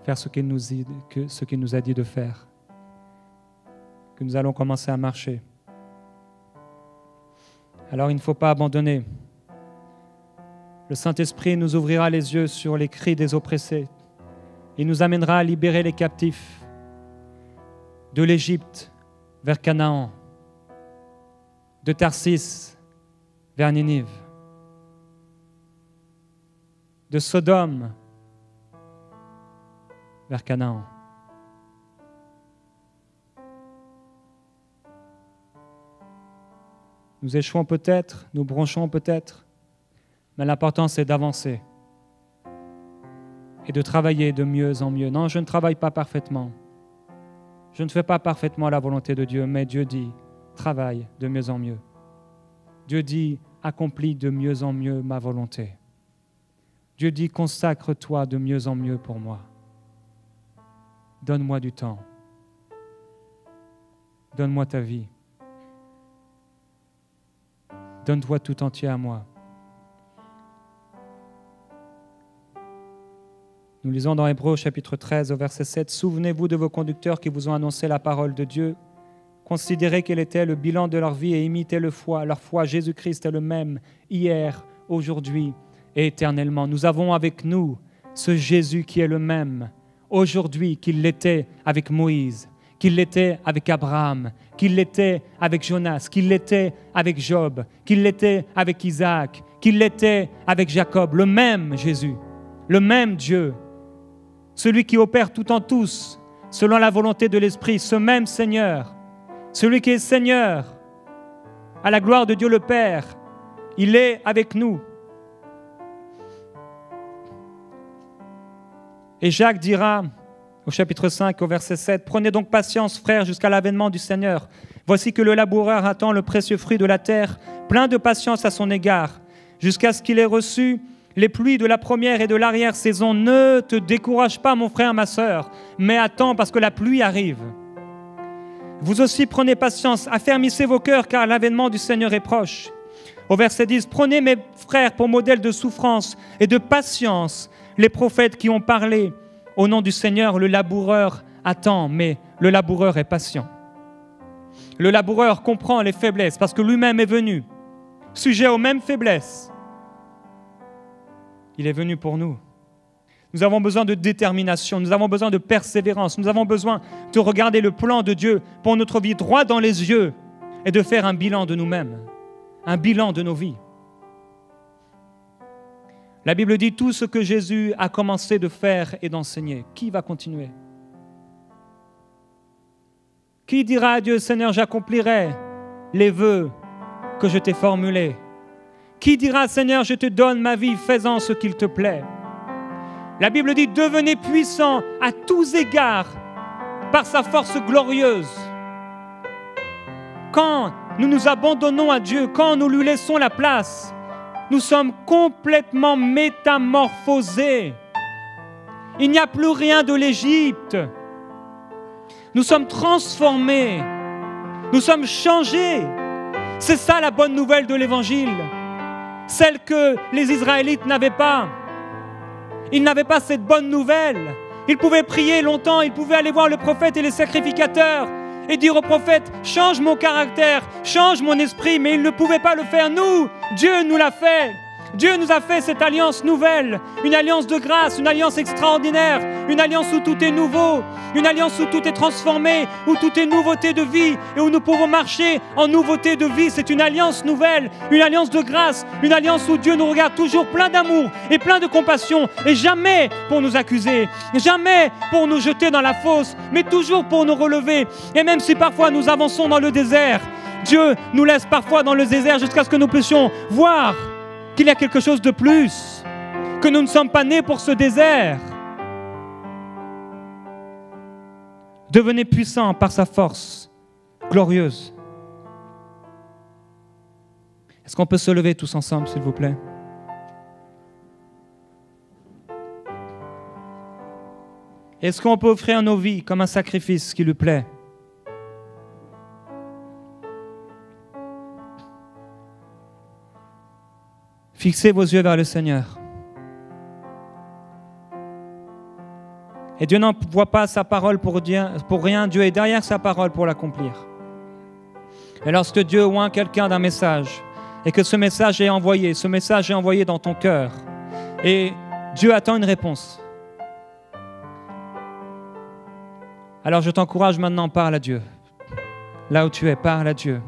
faire ce qu'il nous a dit de faire. que nous allons commencer à marcher. Alors il ne faut pas abandonner. Le Saint-Esprit nous ouvrira les yeux sur les cris des oppressés. Il nous amènera à libérer les captifs de l'Égypte vers Canaan, de Tarsis vers Ninive, de Sodome vers Canaan. Nous échouons peut-être, nous bronchons peut-être, mais l'important c'est d'avancer et de travailler de mieux en mieux. Non, je ne travaille pas parfaitement. Je ne fais pas parfaitement la volonté de Dieu, mais Dieu dit, travaille de mieux en mieux. Dieu dit, accomplis de mieux en mieux ma volonté. Dieu dit, consacre-toi de mieux en mieux pour moi. Donne-moi du temps. Donne-moi ta vie. Donne-toi tout entier à moi. Nous lisons dans Hébreux chapitre 13 au verset 7, « Souvenez-vous de vos conducteurs qui vous ont annoncé la parole de Dieu. Considérez quel était le bilan de leur vie et imitez leur foi. Jésus-Christ est le même hier, aujourd'hui et éternellement. » Nous avons avec nous ce Jésus qui est le même aujourd'hui qu'il l'était avec Moïse, qu'il l'était avec Abraham, qu'il l'était avec Jonas, qu'il l'était avec Job, qu'il l'était avec Isaac, qu'il l'était avec Jacob. Le même Jésus, le même Dieu, celui qui opère tout en tous, selon la volonté de l'Esprit, ce même Seigneur, celui qui est Seigneur, à la gloire de Dieu le Père, il est avec nous. Et Jacques dira, au chapitre 5, au verset 7, « Prenez donc patience, frères, jusqu'à l'avènement du Seigneur. Voici que le laboureur attend le précieux fruit de la terre, plein de patience à son égard, jusqu'à ce qu'il ait reçu les pluies de la première et de l'arrière-saison. Ne te décourage pas, mon frère, ma sœur, mais attends parce que la pluie arrive. Vous aussi prenez patience, affermissez vos cœurs, car l'avènement du Seigneur est proche. » Au verset 10, « Prenez, mes frères, pour modèle de souffrance et de patience les prophètes qui ont parlé. Au nom du Seigneur, le laboureur attend, mais le laboureur est patient. » Le laboureur comprend les faiblesses parce que lui-même est venu, sujet aux mêmes faiblesses. Il est venu pour nous. Nous avons besoin de détermination, nous avons besoin de persévérance, nous avons besoin de regarder le plan de Dieu pour notre vie droit dans les yeux et de faire un bilan de nous-mêmes, un bilan de nos vies. La Bible dit tout ce que Jésus a commencé de faire et d'enseigner. Qui va continuer? Qui dira à Dieu, Seigneur, j'accomplirai les vœux que je t'ai formulés? Qui dira, Seigneur, je te donne ma vie, fais-en ce qu'il te plaît? La Bible dit, devenez puissants à tous égards par sa force glorieuse. Quand nous nous abandonnons à Dieu, quand nous lui laissons la place, nous sommes complètement métamorphosés. Il n'y a plus rien de l'Égypte. Nous sommes transformés. Nous sommes changés. C'est ça la bonne nouvelle de l'Évangile. Celle que les Israélites n'avaient pas. Ils n'avaient pas cette bonne nouvelle. Ils pouvaient prier longtemps, ils pouvaient aller voir le prophète et les sacrificateurs et dire au prophète, change mon caractère, change mon esprit, mais ils ne pouvaient pas le faire. Nous, Dieu nous l'a fait. Dieu nous a fait cette alliance nouvelle, une alliance de grâce, une alliance extraordinaire, une alliance où tout est nouveau, une alliance où tout est transformé, où tout est nouveauté de vie et où nous pouvons marcher en nouveauté de vie. C'est une alliance nouvelle, une alliance de grâce, une alliance où Dieu nous regarde toujours plein d'amour et plein de compassion et jamais pour nous accuser, jamais pour nous jeter dans la fosse, mais toujours pour nous relever. Et même si parfois nous avançons dans le désert, Dieu nous laisse parfois dans le désert jusqu'à ce que nous puissions voir qu'il y a quelque chose de plus, que nous ne sommes pas nés pour ce désert. Devenez puissants par sa force glorieuse. Est-ce qu'on peut se lever tous ensemble, s'il vous plaît? Est-ce qu'on peut offrir nos vies comme un sacrifice qui lui plaît? Fixez vos yeux vers le Seigneur. Et Dieu n'envoie pas sa parole pour rien. Dieu est derrière sa parole pour l'accomplir. Et lorsque Dieu oint quelqu'un d'un message, et que ce message est envoyé dans ton cœur, et Dieu attend une réponse. Alors je t'encourage maintenant, parle à Dieu. Là où tu es, parle à Dieu.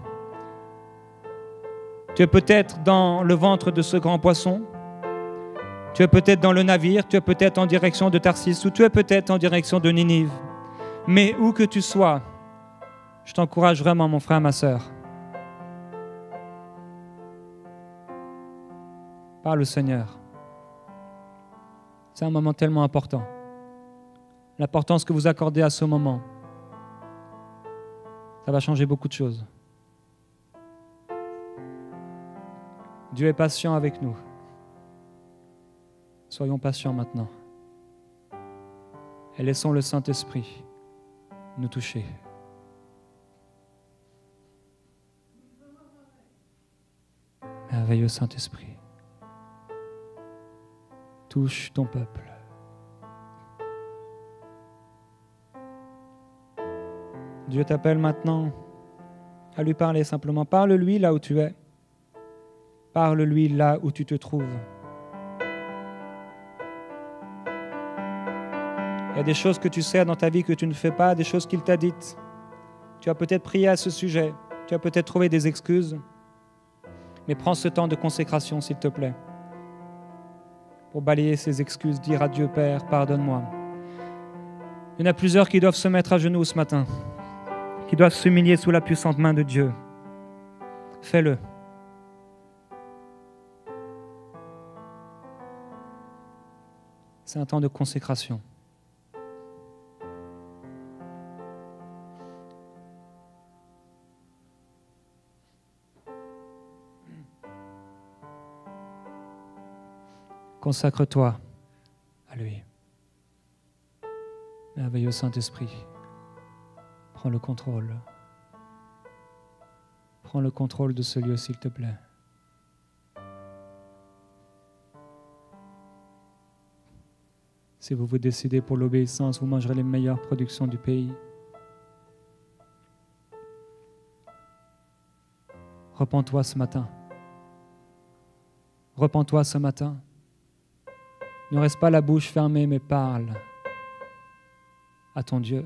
Tu es peut-être dans le ventre de ce grand poisson. Tu es peut-être dans le navire. Tu es peut-être en direction de Tarsis ou tu es peut-être en direction de Ninive. Mais où que tu sois, je t'encourage vraiment, mon frère, ma sœur. Parle au Seigneur. C'est un moment tellement important. L'importance que vous accordez à ce moment, ça va changer beaucoup de choses. Dieu est patient avec nous. Soyons patients maintenant. Et laissons le Saint-Esprit nous toucher. Merveilleux Saint-Esprit, touche ton peuple. Dieu t'appelle maintenant à lui parler simplement. Parle-lui là où tu es. Parle-lui là où tu te trouves. Il y a des choses que tu sais dans ta vie que tu ne fais pas, des choses qu'il t'a dites. Tu as peut-être prié à ce sujet. Tu as peut-être trouvé des excuses. Mais prends ce temps de consécration, s'il te plaît, pour balayer ces excuses, dire à Dieu, Père, pardonne-moi. Il y en a plusieurs qui doivent se mettre à genoux ce matin, qui doivent s'humilier sous la puissante main de Dieu. Fais-le. C'est un temps de consécration. Consacre-toi à lui. Merveilleux Saint-Esprit, prends le contrôle. Prends le contrôle de ce lieu, s'il te plaît. Si vous vous décidez pour l'obéissance, vous mangerez les meilleures productions du pays. Repens-toi ce matin. Repens-toi ce matin. Ne reste pas la bouche fermée, mais parle à ton Dieu.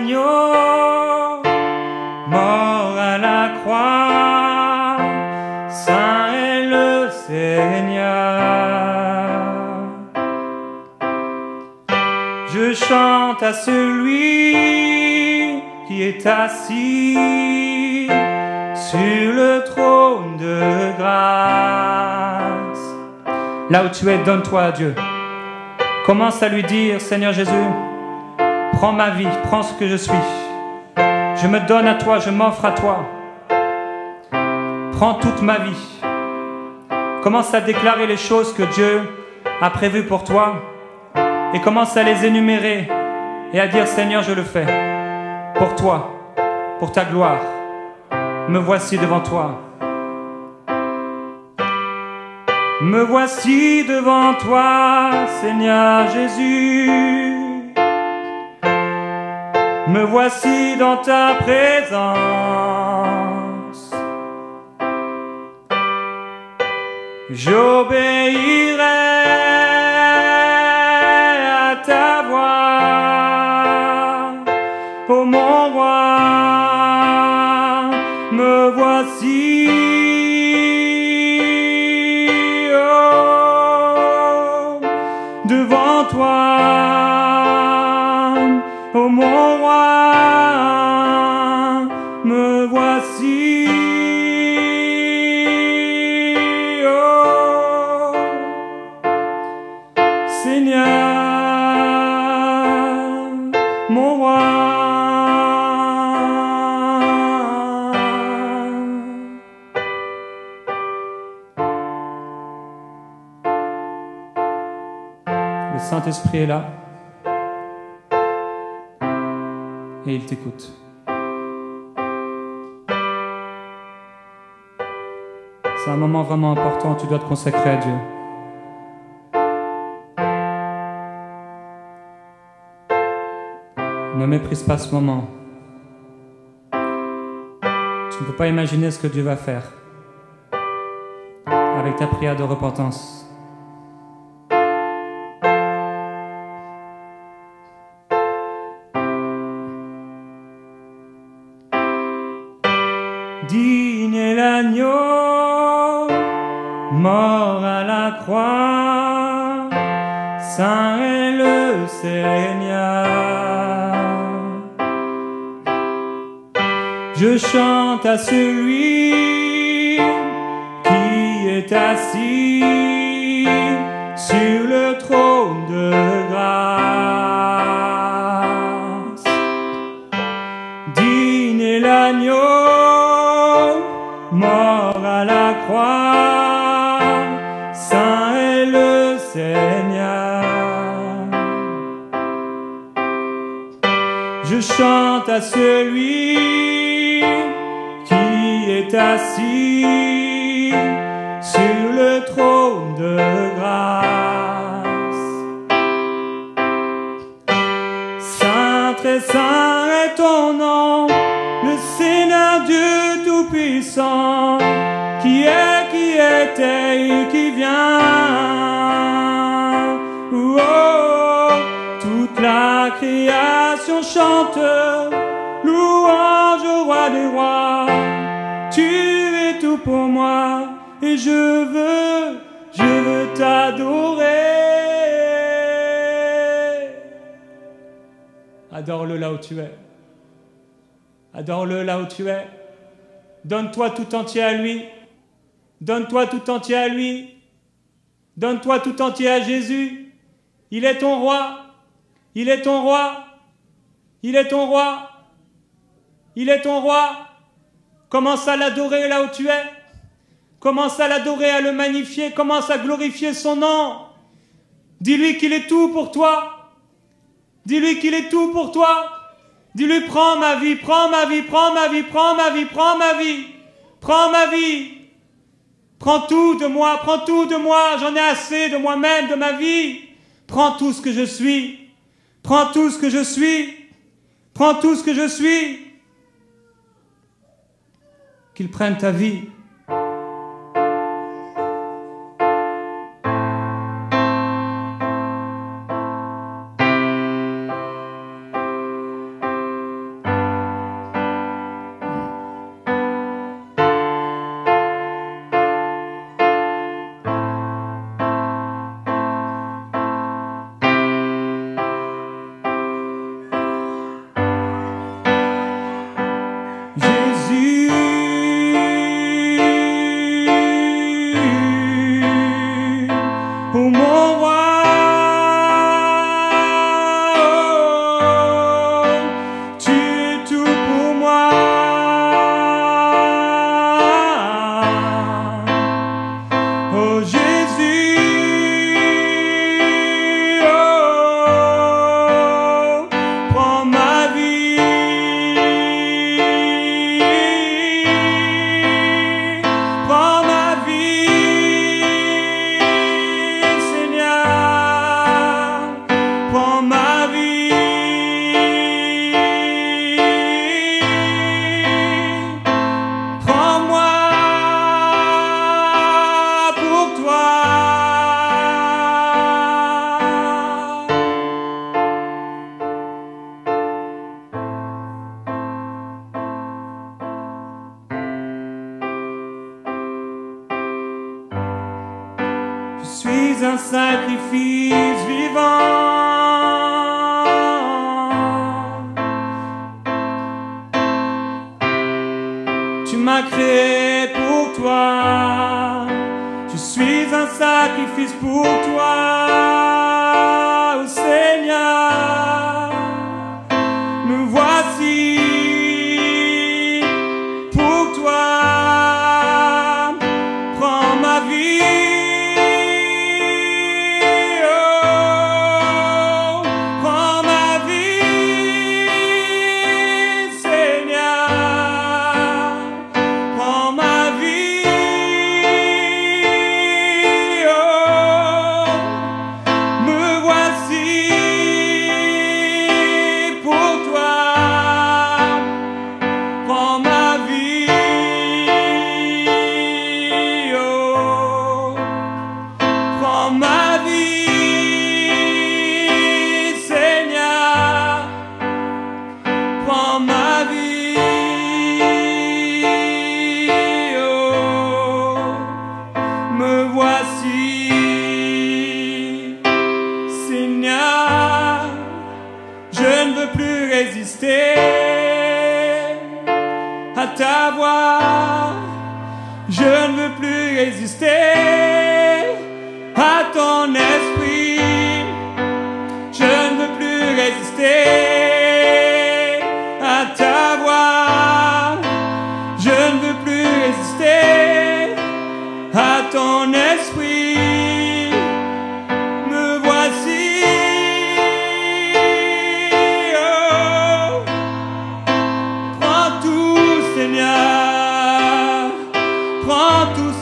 l'agneau, mort à la croix, saint est le Seigneur. Je chante à celui qui est assis sur le trône de grâce. Là où tu es, donne-toi à Dieu. Commence à lui dire, Seigneur Jésus, prends ma vie, prends ce que je suis. Je me donne à toi, je m'offre à toi. Prends toute ma vie. Commence à déclarer les choses que Dieu a prévues pour toi et commence à les énumérer et à dire, Seigneur, je le fais pour toi, pour ta gloire. Me voici devant toi. Me voici devant toi, Seigneur Jésus. Me voici dans ta présence. J'obéirai à ta voix, ô mon roi. Me voici, oh, devant toi, ô mon roi. Me voici, oh, Seigneur, mon roi. Le Saint-Esprit est là et il t'écoute. C'est un moment vraiment important, tu dois te consacrer à Dieu. Ne méprise pas ce moment. Tu ne peux pas imaginer ce que Dieu va faire avec ta prière de repentance. Digne est l'agneau, mort à la croix, saint est le Seigneur. Je chante à celui qui est assis sur le trône de grâce. Digne est l'agneau, mort à la croix, saint est le Seigneur. Je chante à celui qui est assis sur le trône de grâce. Saint, très saint est ton nom, le Seigneur Dieu Tout-Puissant, qui était et qui vient. Oh, oh, toute la création chante, louange au roi des rois. Tu es tout pour moi et je veux t'adorer. Adore-le là où tu es. Adore-le là où tu es. Donne-toi tout entier à lui. Donne-toi tout entier à lui. Donne-toi tout entier à Jésus. Il est ton roi. Il est ton roi. Il est ton roi. Il est ton roi. Commence à l'adorer là où tu es. Commence à l'adorer, à le magnifier. Commence à glorifier son nom. Dis-lui qu'il est tout pour toi. Dis-lui qu'il est tout pour toi. Dis-lui, prends ma vie, prends ma vie, prends ma vie, prends ma vie, prends ma vie, prends ma vie. Prends tout de moi, prends tout de moi. J'en ai assez de moi-même, de ma vie. Prends tout ce que je suis. Prends tout ce que je suis. Prends tout ce que je suis. Qu'il prenne ta vie. suis un sacrifice vivant. Tu m'as créé pour toi. Je suis un sacrifice pour toi, oh Seigneur. Me voici pour toi. Prends ma vie. À ta voix, je ne veux plus résister. À ton esprit, je ne veux plus résister. À ta voix, je ne veux plus résister. À ton esprit, me voici.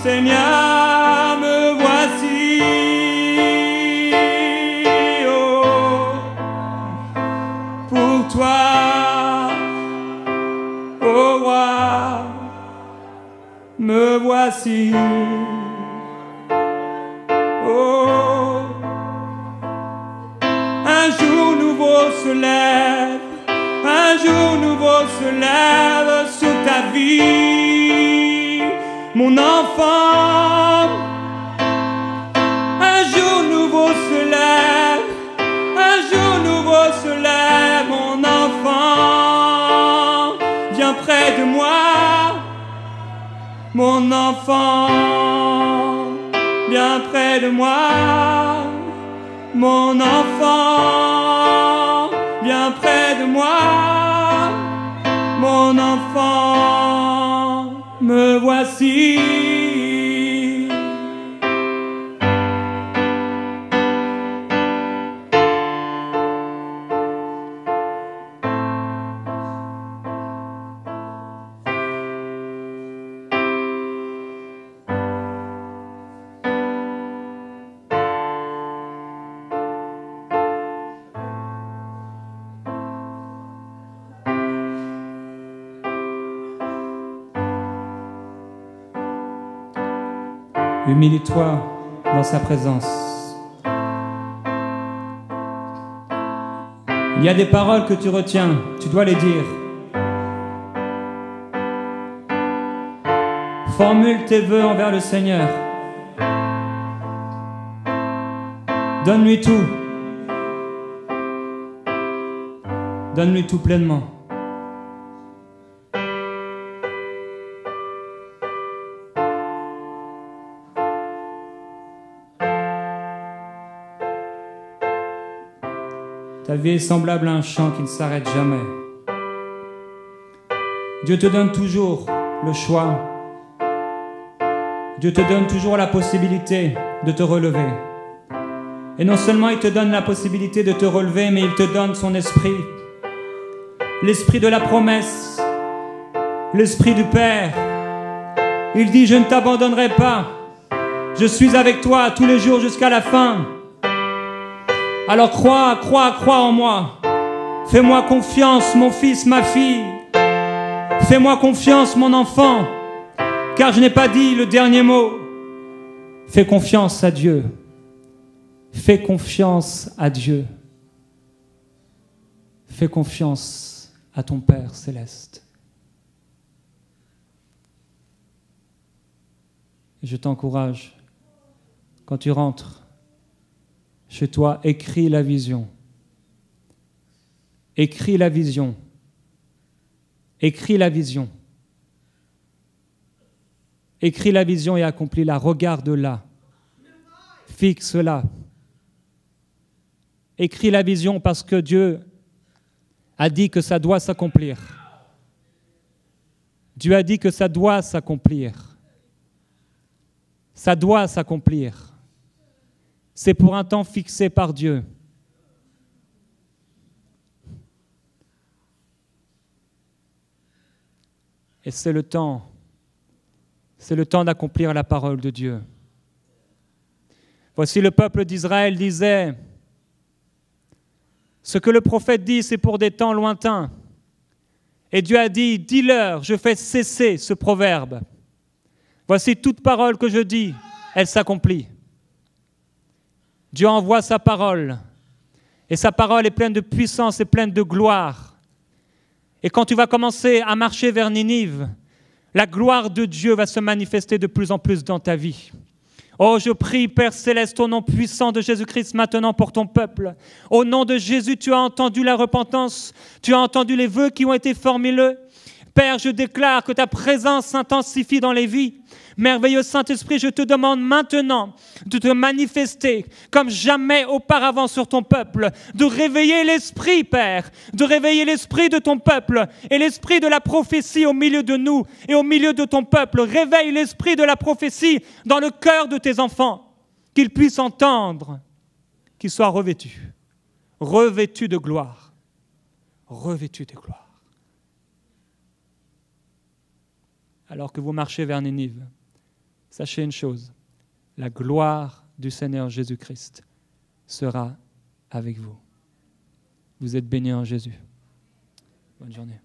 Seigneur, me voici, oh, pour toi, oh roi, me voici, oh. Un jour nouveau se lève, un jour nouveau se lève sur ta vie, mon enfant. Un jour nouveau se lève, un jour nouveau se lève, mon enfant. Viens près de moi, mon enfant. Viens près de moi, mon enfant. Viens près de moi, mon enfant. Me voici. Humilie-toi dans sa présence. Il y a des paroles que tu retiens, tu dois les dire. Formule tes vœux envers le Seigneur. Donne-lui tout. Donne-lui tout pleinement. Ta vie est semblable à un chant qui ne s'arrête jamais. Dieu te donne toujours le choix. Dieu te donne toujours la possibilité de te relever. Et non seulement il te donne la possibilité de te relever, mais il te donne son esprit. L'esprit de la promesse, l'esprit du Père. Il dit, je ne t'abandonnerai pas. Je suis avec toi tous les jours jusqu'à la fin. Alors crois, crois, crois en moi. Fais-moi confiance, mon fils, ma fille. Fais-moi confiance, mon enfant, car je n'ai pas dit le dernier mot. Fais confiance à Dieu. Fais confiance à Dieu. Fais confiance à ton Père céleste. Et je t'encourage, quand tu rentres chez toi, écris la vision. Écris la vision. Écris la vision. Écris la vision et accomplis-la. Regarde-la. Fixe-la. Écris la vision parce que Dieu a dit que ça doit s'accomplir. Dieu a dit que ça doit s'accomplir. Ça doit s'accomplir. C'est pour un temps fixé par Dieu. Et c'est le temps d'accomplir la parole de Dieu. Voici le peuple d'Israël disait, ce que le prophète dit, c'est pour des temps lointains. Et Dieu a dit, dis-leur, je fais cesser ce proverbe. Voici toute parole que je dis, elle s'accomplit. Dieu envoie sa parole. Et sa parole est pleine de puissance et pleine de gloire. Et quand tu vas commencer à marcher vers Ninive, la gloire de Dieu va se manifester de plus en plus dans ta vie. Oh, je prie, Père Céleste, au nom puissant de Jésus-Christ maintenant pour ton peuple. Au nom de Jésus, tu as entendu la repentance, tu as entendu les vœux qui ont été formulés. Père, je déclare que ta présence s'intensifie dans les vies. Merveilleux Saint-Esprit, je te demande maintenant de te manifester comme jamais auparavant sur ton peuple, de réveiller l'esprit, Père, de réveiller l'esprit de ton peuple et l'esprit de la prophétie au milieu de nous et au milieu de ton peuple. Réveille l'esprit de la prophétie dans le cœur de tes enfants, qu'ils puissent entendre, qu'ils soient revêtus de gloire, revêtus de gloire. Alors que vous marchez vers Ninive, sachez une chose, la gloire du Seigneur Jésus-Christ sera avec vous. Vous êtes bénis en Jésus. Bonne journée.